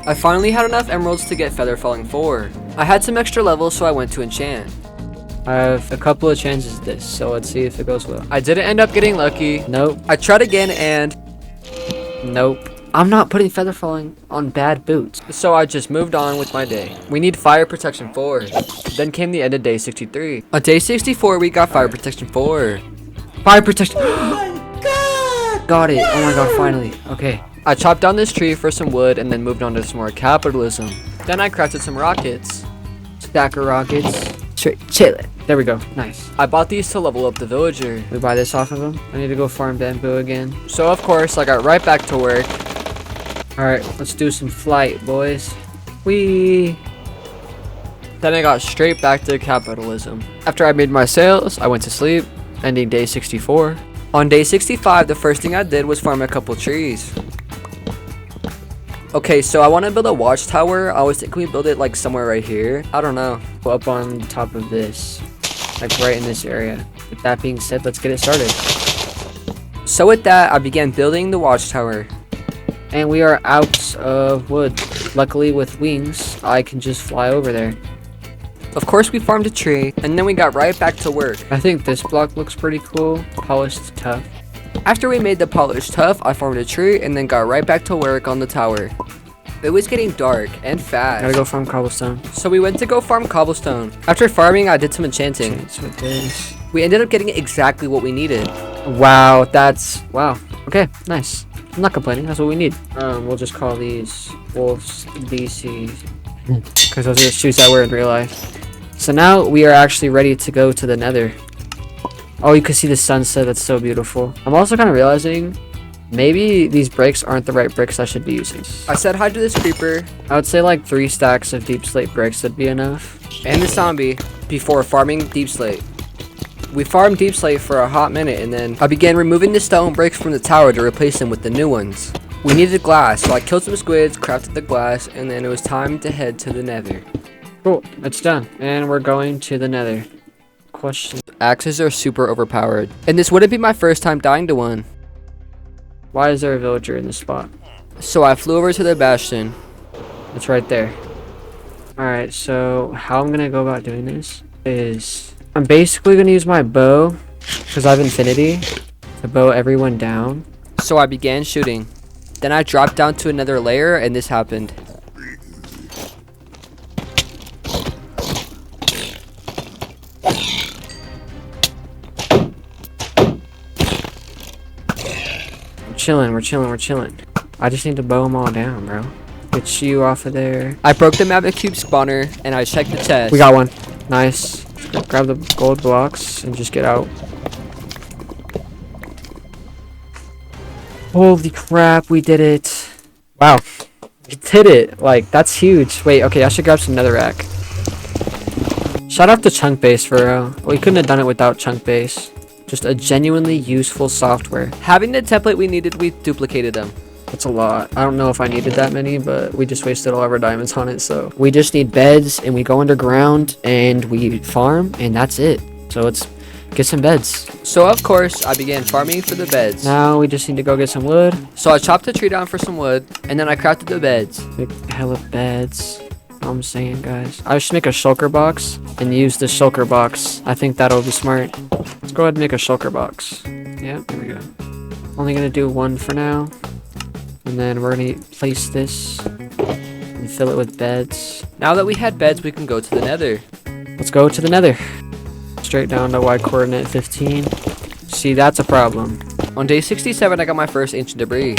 Speaker 1: I finally had enough emeralds to get Feather Falling 4. I had some extra levels, so I went to enchant. I have a couple of chances at this, so let's see if it goes well. I didn't end up getting lucky. Nope. I tried again and nope. I'm not putting Feather Falling on bad boots. So I just moved on with my day. We need Fire Protection 4. Then came the end of day 63. On day 64, we got Fire Protection 4. Fire Protection. Oh my god! Got it. Oh my god, finally. Okay. I chopped down this tree for some wood and then moved on to some more capitalism. Then I crafted some rockets. Stack of rockets. Chill it. There we go. Nice. I bought these to level up the villager. We buy this off of him. I need to go farm bamboo again. So of course, I got right back to work. Alright, let's do some flight, boys. Whee! Then I got straight back to capitalism. After I made my sales, I went to sleep, ending day 64. On day 65, the first thing I did was farm a couple trees. Okay, so I want to build a watchtower. I was thinking we build it like somewhere right here. I don't know. Up on top of this. Like right in this area. With that being said, let's get it started. So with that, I began building the watchtower. And we are out of wood. Luckily with wings, I can just fly over there. Of course we farmed a tree, and then we got right back to work. I think this block looks pretty cool. Polished tough. After we made the polished tuff, I farmed a tree and then got right back to work on the tower. It was getting dark and fast. Gotta go farm cobblestone. So we went to go farm cobblestone. After farming, I did some enchanting. With this. We ended up getting exactly what we needed. Wow, wow. Okay, nice. I'm not complaining. That's what we need. We'll just call these wolves DCs because those are the shoes I wear in real life. So now we are actually ready to go to the Nether. Oh, you can see the sunset. That's so beautiful. I'm also kind of realizing maybe these bricks aren't the right bricks I should be using. I said hi to this creeper. I would say like 3 stacks of deep slate bricks would be enough. And the zombie before farming deep slate. We farmed deep slate for a hot minute, and then I began removing the stone bricks from the tower to replace them with the new ones. We needed glass, so I killed some squids, crafted the glass, and then it was time to head to the Nether. Cool, it's done, and we're going to the Nether. Question. Axes are super overpowered, and this wouldn't be my first time dying to one. Why is there a villager in this spot? So I flew over to the bastion. It's right there. Alright, so how I'm gonna go about doing this is I'm basically gonna use my bow because I have infinity to bow everyone down. So I began shooting. Then I dropped down to another layer and this happened. We're chilling. I just need to bow them all down, bro. Get you off of there. I broke the magma cube spawner and I checked the chest. We got one. Nice. Grab the gold blocks and just get out. Holy crap, we did it. Wow. We did it. Like, that's huge. Wait, okay, I should grab some netherrack. Shout out to Chunk Base for real. We couldn't have done it without Chunk Base. Just a genuinely useful software. Having the template we needed, we duplicated them. That's a lot. I don't know if I needed that many, but we just wasted all of our diamonds on it, so. We just need beds, and we go underground, and we farm, and that's it. So let's get some beds. So of course, I began farming for the beds. Now we just need to go get some wood. So I chopped a tree down for some wood, and then I crafted the beds. Big hella beds. I'm saying, guys. I should make a shulker box and use the shulker box. I think that'll be smart. Let's go ahead and make a shulker box. Yeah, there we go. Only gonna do one for now. And then we're gonna place this and fill it with beds. Now that we had beds, we can go to the Nether. Let's go to the Nether. Straight down to Y coordinate 15. See, that's a problem. On day 67, I got my first ancient debris.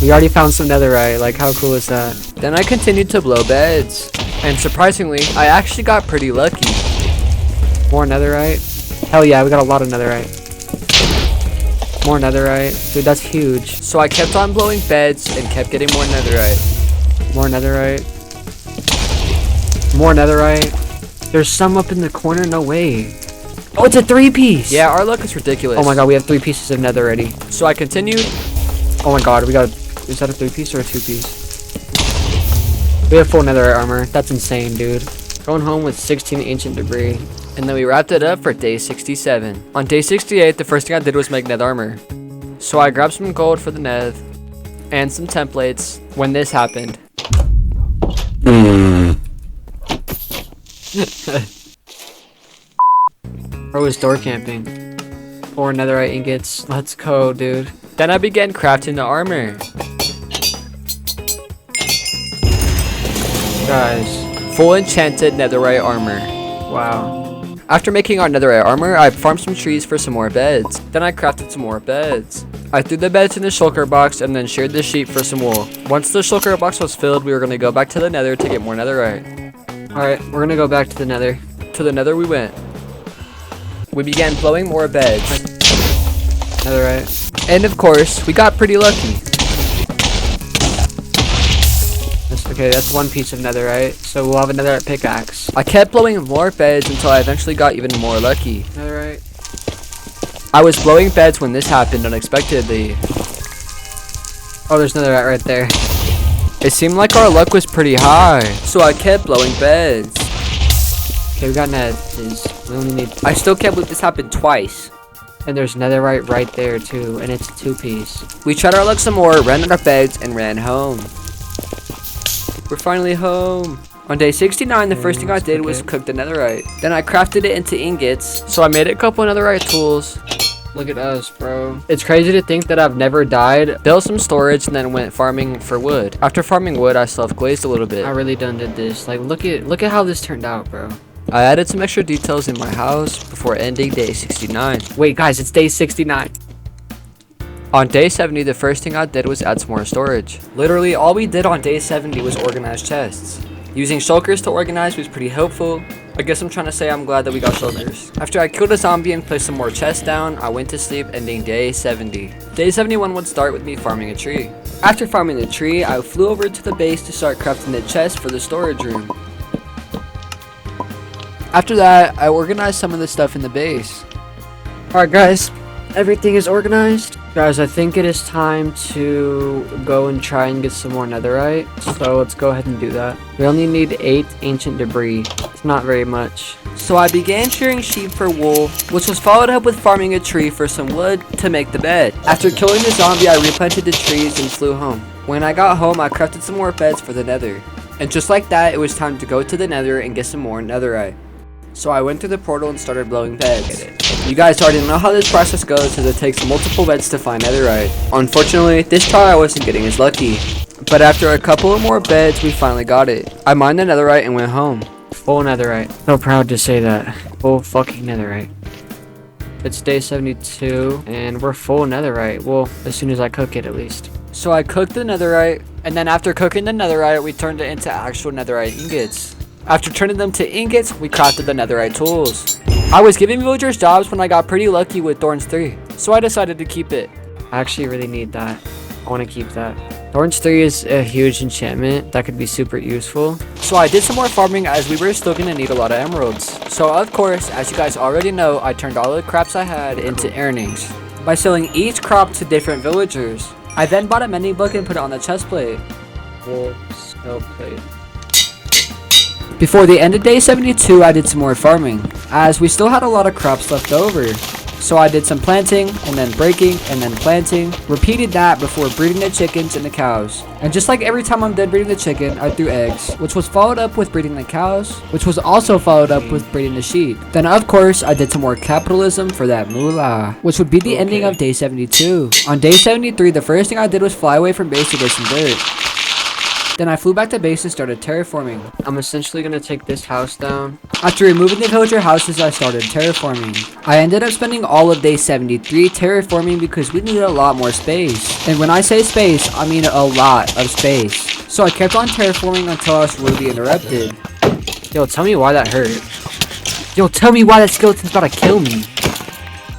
Speaker 1: We already found some netherite. Like, how cool is that? Then I continued to blow beds. And surprisingly, I actually got pretty lucky. More netherite. Hell yeah, we got a lot of netherite. More netherite. Dude, that's huge. So I kept on blowing beds and kept getting more netherite. More netherite. More netherite. There's some up in the corner? No way. Oh, it's a 3-piece. Yeah, our luck is ridiculous. Oh my god, we have 3 pieces of nether already. So I continued. Oh my god, we got is that a 3-piece or a 2-piece? We have full netherite armor. That's insane, dude. Going home with 16 ancient debris. And then we wrapped it up for day 67. On day 68, the first thing I did was make nether armor. So I grabbed some gold for the nether and some templates when this happened. Bro was door camping. 4 netherite ingots. Let's go, dude. Then I began crafting the armor. Guys, full enchanted netherite armor. Wow. After making our netherite armor, I farmed some trees for some more beds. Then I crafted some more beds. I threw the beds in the shulker box and then sheared the sheep for some wool. Once the shulker box was filled, we were going to go back to the nether to get more netherite. Alright, we're going to go back to the nether. To the nether we went. We began blowing more beds. Netherite. And of course, we got pretty lucky. Okay, that's 1 piece of netherite, so we'll have a netherite pickaxe. I kept blowing more beds until I eventually got even more lucky. Netherite. I was blowing beds when this happened unexpectedly. Oh, there's netherite right there. It seemed like our luck was pretty high, so I kept blowing beds. Okay, we got net. We only need. I still can't believe this happened twice. And there's netherite right there too, and it's a 2-piece. We tried our luck some more, ran out of beds, and ran home. We're finally home. On day 69, the first thing I did was cook the netherite. Then I crafted it into ingots, so I made a couple netherite tools. Look at us, bro. It's crazy to think that I've never died, built some storage, and then went farming for wood. After farming wood, I self-glazed a little bit. I really done did this. Like, look at how this turned out, bro. I added some extra details in my house before ending day 69. Wait, guys, it's day 69. On day 70, the first thing I did was add some more storage. Literally, all we did on day 70 was organize chests. Using shulkers to organize was pretty helpful. I guess I'm trying to say I'm glad that we got shulkers. After I killed a zombie and placed some more chests down, I went to sleep, ending day 70. Day 71 would start with me farming a tree. After farming the tree, I flew over to the base to start crafting the chest for the storage room. After that, I organized some of the stuff in the base. Alright guys, everything is organized. Guys, I think it is time to go and try and get some more netherite. So let's go ahead and do that. We only need 8 ancient debris. It's not very much. So I began shearing sheep for wool, which was followed up with farming a tree for some wood to make the bed. After killing the zombie, I replanted the trees and flew home. When I got home, I crafted some more beds for the nether. And just like that, it was time to go to the nether and get some more netherite. So I went through the portal and started blowing beds. You guys already know how this process goes, as it takes multiple beds to find netherite. Unfortunately, this try I wasn't getting as lucky. But after a couple of more beds, we finally got it. I mined the netherite and went home. Full netherite. So proud to say that. Full fucking netherite. It's day 72, and we're full netherite. Well, as soon as I cook it, at least. So I cooked the netherite, and then after cooking the netherite, we turned it into actual netherite ingots. After turning them to ingots, we crafted the netherite tools. I was giving villagers jobs when I got pretty lucky with Thorns 3, so I decided to keep it. I actually really need that. I want to keep that. Thorns 3 is a huge enchantment that could be super useful. So I did some more farming, as we were still going to need a lot of emeralds. So of course, as you guys already know, I turned all the crops I had into earnings by selling each crop to different villagers. I then bought a mending book and put it on the chest plate. Wool spell plate. Before the end of day 72, I did some more farming, as we still had a lot of crops left over. So I did some planting, and then breaking, and then planting. Repeated that before breeding the chickens and the cows. And just like every time I'm done breeding the chicken, I threw eggs, which was followed up with breeding the cows, which was also followed up with breeding the sheep. Then of course, I did some more capitalism for that moolah, which would be the ending of day 72. On day 73, the first thing I did was fly away from base to get some dirt. Then I flew back to base and started terraforming. I'm essentially going to take this house down. After removing the villager houses, I started terraforming. I ended up spending all of day 73 terraforming because we needed a lot more space. And when I say space, I mean a lot of space. So I kept on terraforming until I was rudely interrupted. Yo, tell me why that hurt. Yo, tell me why that skeleton's about to kill me.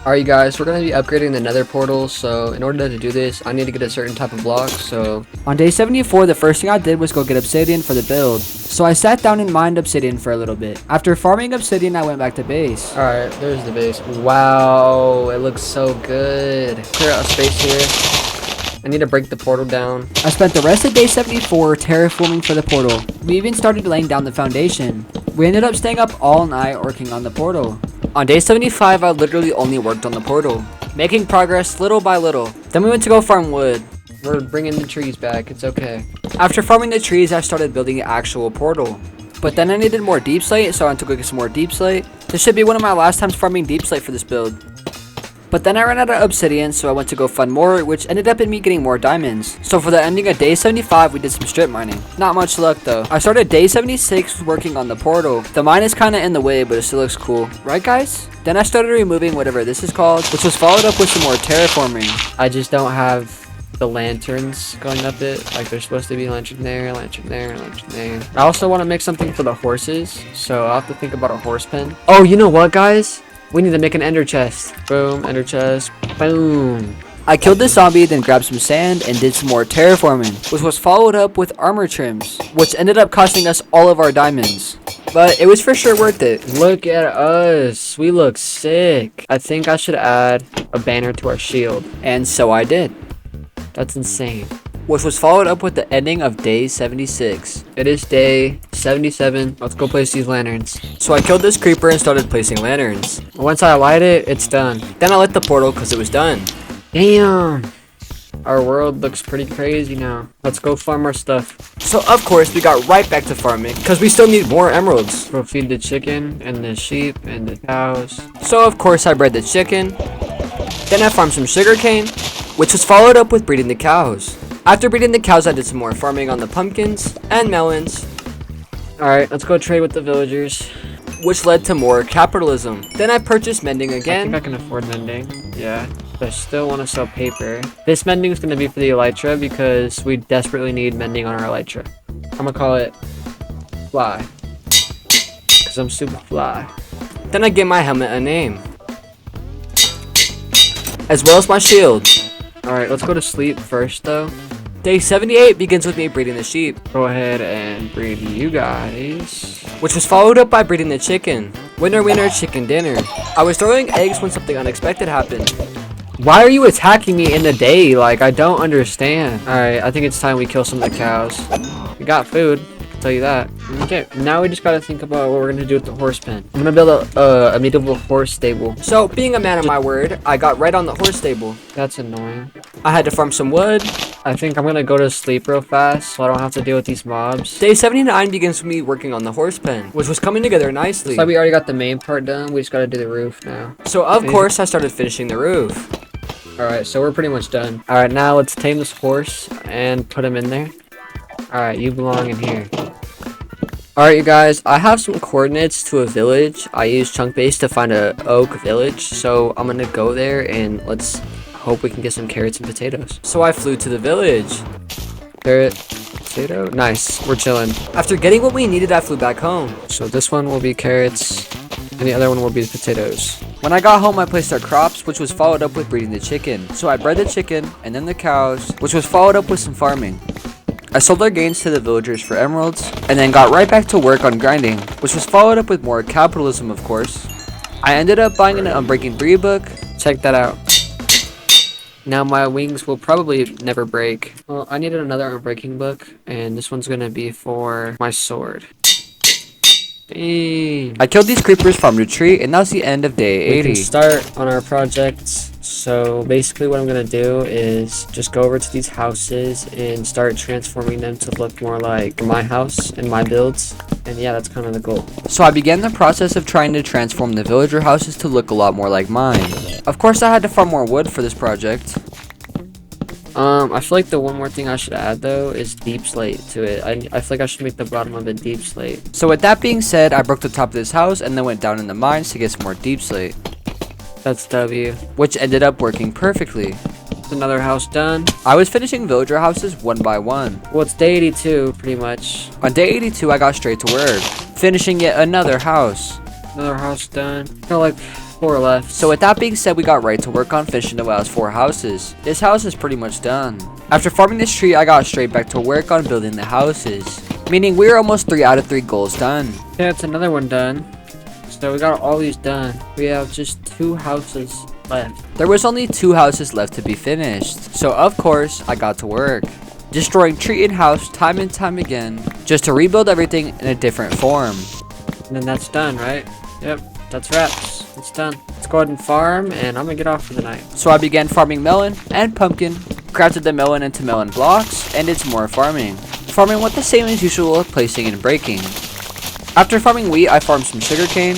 Speaker 1: Alright guys, we're going to be upgrading the nether portal, so in order to do this, I need to get a certain type of block, so... On day 74, the first thing I did was go get obsidian for the build. So I sat down and mined obsidian for a little bit. After farming obsidian, I went back to base. Alright, there's the base. Wow, it looks so good. Clear out space here. I need to break the portal down. I spent the rest of day 74 terraforming for the portal. We even started laying down the foundation. We ended up staying up all night working on the portal. On day 75, I literally only worked on the portal, making progress little by little. Then we went to go farm wood. We're bringing the trees back, it's okay. After farming the trees, I started building the actual portal. But then I needed more deep slate, so I went to go get some more deep slate. This should be one of my last times farming deep slate for this build. But then I ran out of obsidian, so I went to go find more, which ended up in me getting more diamonds. So for the ending of day 75, we did some strip mining. Not much luck though. I started day 76 working on the portal. The mine is kind of in the way, but it still looks cool. Right guys? Then I started removing whatever this is called, which was followed up with some more terraforming. I just don't have the lanterns going up it. Like there's supposed to be lantern there, lantern there, lantern there. I also want to make something for the horses, so I'll have to think about a horse pen. Oh, you know what guys? We need to make an ender chest. Boom, ender chest. Boom. I killed this zombie, then grabbed some sand and did some more terraforming, which was followed up with armor trims, which ended up costing us all of our diamonds. But it was for sure worth it. Look at us. We look sick. I think I should add a banner to our shield. And so I did. That's insane. Which was followed up with the ending of day 76. It is day 77. Let's go place these lanterns. So I killed this creeper and started placing lanterns. Once I light it, it's done. Then I lit the portal because it was done. Damn. Our world looks pretty crazy now. Let's go farm our stuff. So of course we got right back to farming because we still need more emeralds. We'll feed the chicken and the sheep and the cows. So of course I bred the chicken. Then I farmed some sugarcane, which was followed up with breeding the cows. After breeding the cows, I did some more farming on the pumpkins and melons. Alright, let's go trade with the villagers, which led to more capitalism. Then I purchased mending again. I think I can afford mending. Yeah. I still want to sell paper. This mending is going to be for the elytra because we desperately need mending on our elytra. I'm going to call it fly because I'm super fly. Then I give my helmet a name, as well as my shield. Alright, let's go to sleep first though. Day 78 begins with me breeding the sheep. Go ahead and breed you guys. Which was followed up by breeding the chicken. Winner, winner, chicken dinner. I was throwing eggs when something unexpected happened. Why are you attacking me in the day? Like, I don't understand. Alright, I think it's time we kill some of the cows. We got food, I can tell you that. Okay, now we just gotta think about what we're gonna do with the horse pen. I'm gonna build a medieval horse stable. So, being a man of my word, I got right on the horse stable. That's annoying. I had to farm some wood. I think I'm gonna go to sleep real fast so I don't have to deal with these mobs. Day 79 begins with me working on the horse pen, which was coming together nicely. So we already got the main part done. We just gotta do the roof now. So of course I started finishing the roof. Alright, so we're pretty much done. Alright, now let's tame this horse and put him in there. Alright, you belong in here. Alright, you guys, I have some coordinates to a village. I used chunk base to find a oak village, so I'm gonna go there and let's hope we can get some carrots and potatoes. So I flew to the village. Carrot, potato, nice, we're chilling. After getting what we needed, I flew back home. So this one will be carrots, and the other one will be potatoes. When I got home, I placed our crops, which was followed up with breeding the chicken. So I bred the chicken, and then the cows, which was followed up with some farming. I sold our gains to the villagers for emeralds, and then got right back to work on grinding, which was followed up with more capitalism, of course. I ended up buying an Unbreaking Breed book. Check that out. Now my wings will probably never break. Well, I needed another Unbreaking book, and this one's gonna be for my sword. Dang. I killed these creepers, farmed a tree, and that's the end of day 80. We can start on our projects. So basically what I'm gonna do is just go over to these houses and start transforming them to look more like my house and my builds. And yeah, that's kind of the goal. So I began the process of trying to transform the villager houses to look a lot more like mine. Of course, I had to farm more wood for this project. I feel like the one more thing I should add though is deep slate to it. I feel like I should make the bottom of it deep slate. So with that being said, I broke the top of this house and then went down in the mines to get some more deep slate. That's W. Which ended up working perfectly. Another house done. I was finishing villager houses one by one. Well, it's day 82 pretty much. On day 82, I got straight to work, finishing yet another house. Another house done. Got like 4 left. So with that being said, we got right to work on finishing the last 4 houses. This house is pretty much done. After farming this tree, I got straight back to work on building the houses, meaning we were almost 3 out of 3 goals done. Yeah, it's another one done. So we got all these done. We have just 2 houses left. There was only 2 houses left to be finished. So of course, I got to work, destroying tree and house time and time again, just to rebuild everything in a different form. And then that's done, right? Yep, that's wraps. It's done. Let's go ahead and farm, and I'm gonna get off for the night. So I began farming melon and pumpkin, crafted the melon into melon blocks, and did some more farming. Farming went the same as usual, placing and breaking. After farming wheat, I farmed some sugarcane.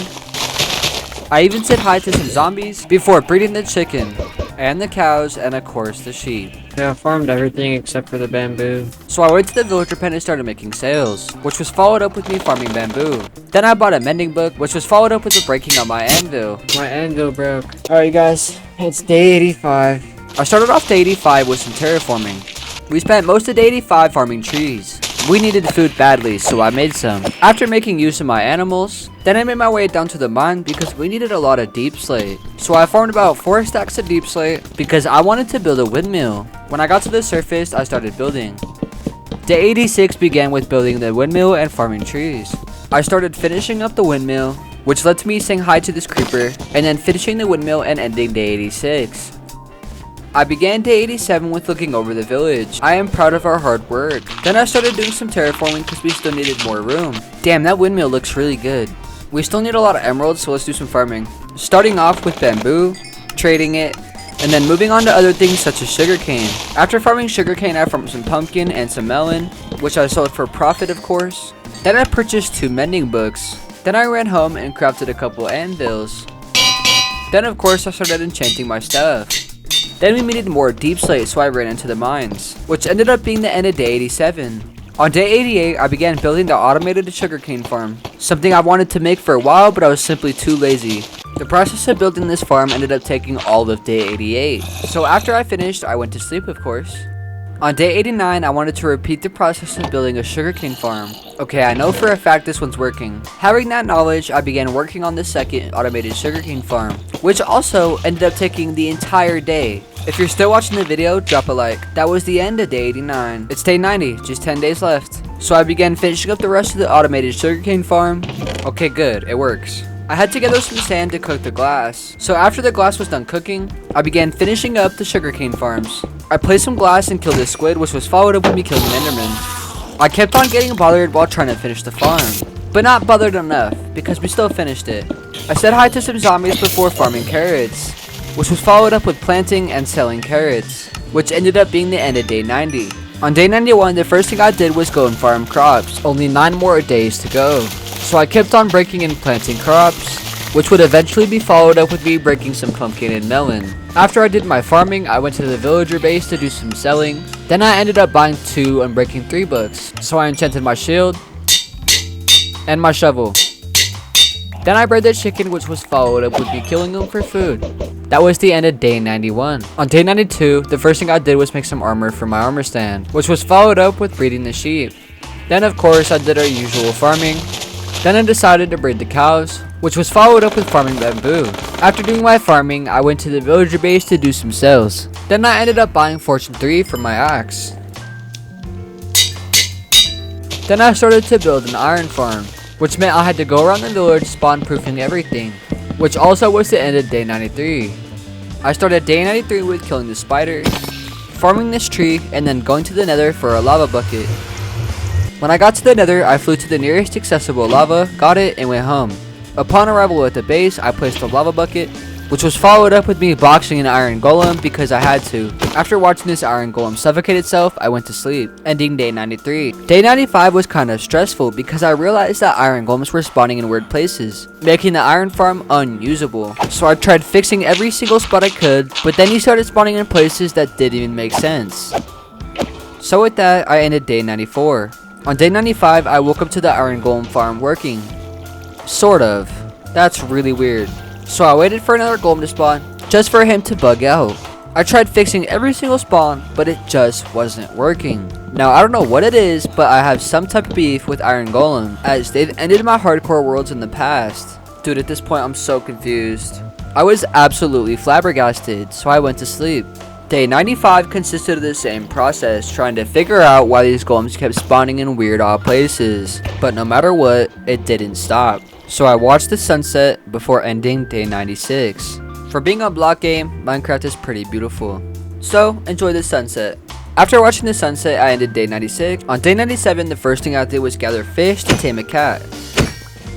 Speaker 1: I even said hi to some zombies before breeding the chicken, and the cows, and of course the sheep. Yeah, I farmed everything except for the bamboo. So I went to the villager pen and started making sales, which was followed up with me farming bamboo. Then I bought a mending book, which was followed up with the breaking on my anvil. My anvil broke. Alright you guys, it's day 85. I started off day 85 with some terraforming. We spent most of day 85 farming trees. We needed food badly, so I made some. After making use of my animals, then I made my way down to the mine because we needed a lot of deep slate. So I farmed about 4 stacks of deep slate because I wanted to build a windmill. When I got to the surface, I started building. Day 86 began with building the windmill and farming trees. I started finishing up the windmill, which led to me saying hi to this creeper, and then finishing the windmill and ending day 86. I began day 87 with looking over the village. I am proud of our hard work. Then I started doing some terraforming because we still needed more room. Damn, that windmill looks really good. We still need a lot of emeralds, so let's do some farming. Starting off with bamboo, trading it, and then moving on to other things such as sugarcane. After farming sugarcane, I farmed some pumpkin and some melon, which I sold for profit of course. Then I purchased 2 mending books. Then I ran home and crafted a couple anvils. Then of course I started enchanting my stuff. Then we needed more deep slate, so I ran into the mines, which ended up being the end of day 87. On day 88, I began building the automated sugarcane farm, something I wanted to make for a while, but I was simply too lazy.
Speaker 2: The process of building this farm ended up taking all of day 88. So after I finished, I went to sleep, of course. On day 89, I wanted to repeat the process of building a sugarcane farm. Okay, I know for a fact this one's working. Having that knowledge, I began working on the second automated sugarcane farm, which also ended up taking the entire day. If you're still watching the video, drop a like. That was the end of day 89. It's day 90, just 10 days left. So I began finishing up the rest of the automated sugarcane farm. Okay, good, it works. I had to gather some sand to cook the glass. So after the glass was done cooking, I began finishing up the sugarcane farms. I placed some glass and killed a squid, which was followed up with me killing an enderman. I kept on getting bothered while trying to finish the farm, but not bothered enough, because we still finished it. I said hi to some zombies before farming carrots, which was followed up with planting and selling carrots, which ended up being the end of day 90. On day 91, the first thing I did was go and farm crops. Only 9 more days to go. So I kept on breaking and planting crops, which would eventually be followed up with me breaking some pumpkin and melon. After I did my farming, I went to the villager base to do some selling. Then I ended up buying 2 and breaking 3 books. So I enchanted my shield and my shovel. Then I bred the chicken, which was followed up with me killing them for food. That was the end of day 91. On day 92, the first thing I did was make some armor for my armor stand, which was followed up with breeding the sheep. Then of course I did our usual farming. Then I decided to breed the cows, which was followed up with farming bamboo. After doing my farming, I went to the villager base to do some sales. Then I ended up buying Fortune 3 for my axe. Then I started to build an iron farm, which meant I had to go around the village spawn proofing everything, which also was the end of day 93. I started day 93 with killing the spider, farming this tree, and then going to the nether for a lava bucket. When I got to the nether, I flew to the nearest accessible lava, got it, and went home. Upon arrival at the base, I placed a lava bucket, which was followed up with me boxing an iron golem because I had to. After watching this iron golem suffocate itself, I went to sleep, ending day 93. Day 95 was kind of stressful because I realized that iron golems were spawning in weird places, making the iron farm unusable. So I tried fixing every single spot I could, but then he started spawning in places that didn't even make sense. So with that, I ended day 94. On day 95, I woke up to the iron golem farm working. Sort of. That's really weird. So I waited for another golem to spawn, just for him to bug out. I tried fixing every single spawn, but it just wasn't working. Now I don't know what it is, but I have some type of beef with iron golem, as they've ended my hardcore worlds in the past. Dude, at this point I'm so confused. I was absolutely flabbergasted, so I went to sleep. Day 95 consisted of the same process, trying to figure out why these golems kept spawning in weird odd places. But no matter what, it didn't stop. So I watched the sunset before ending day 96. For being a block game, Minecraft is pretty beautiful. So enjoy the sunset. After watching the sunset, I ended day 96. On day 97, the first thing I did was gather fish to tame a cat,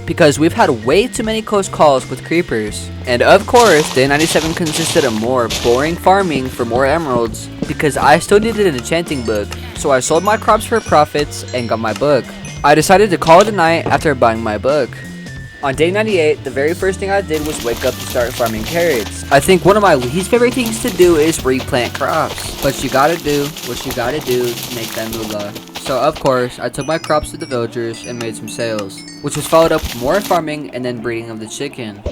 Speaker 2: because we've had way too many close calls with creepers. And of course, day 97 consisted of more boring farming for more emeralds, because I still needed an enchanting book, so I sold my crops for profits and got my book. I decided to call it a night after buying my book. On day 98, the very first thing I did was wake up to start farming carrots. I think one of my least favorite things to do is replant crops, but you gotta do what you gotta do to make that moolah. So of course, I took my crops to the villagers and made some sales, which was followed up with more farming and then breeding of the chicken.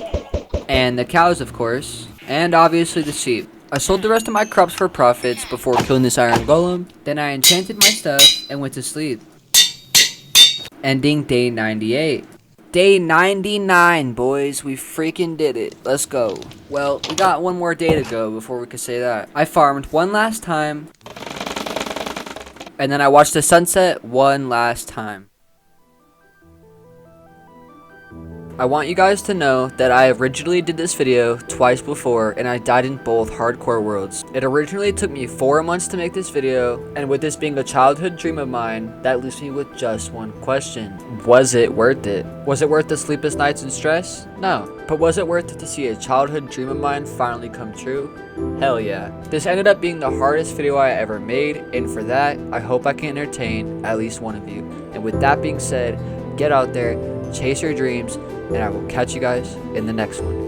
Speaker 2: And the cows, of course, and obviously the sheep. I sold the rest of my crops for profits before killing this iron golem. Then I enchanted my stuff and went to sleep, ending day 98. Day 99, boys. We freaking did it. Let's go. Well, we got one more day to go before we could say that. I farmed one last time, and then I watched the sunset one last time. I want you guys to know that I originally did this video twice before, and I died in both hardcore worlds. It originally took me 4 months to make this video, and with this being a childhood dream of mine, that leaves me with just one question. Was it worth it? Was it worth the sleepless nights and stress? No. But was it worth it to see a childhood dream of mine finally come true? Hell yeah. This ended up being the hardest video I ever made, and for that, I hope I can entertain at least one of you. And with that being said, get out there, chase your dreams, and I will catch you guys in the next one.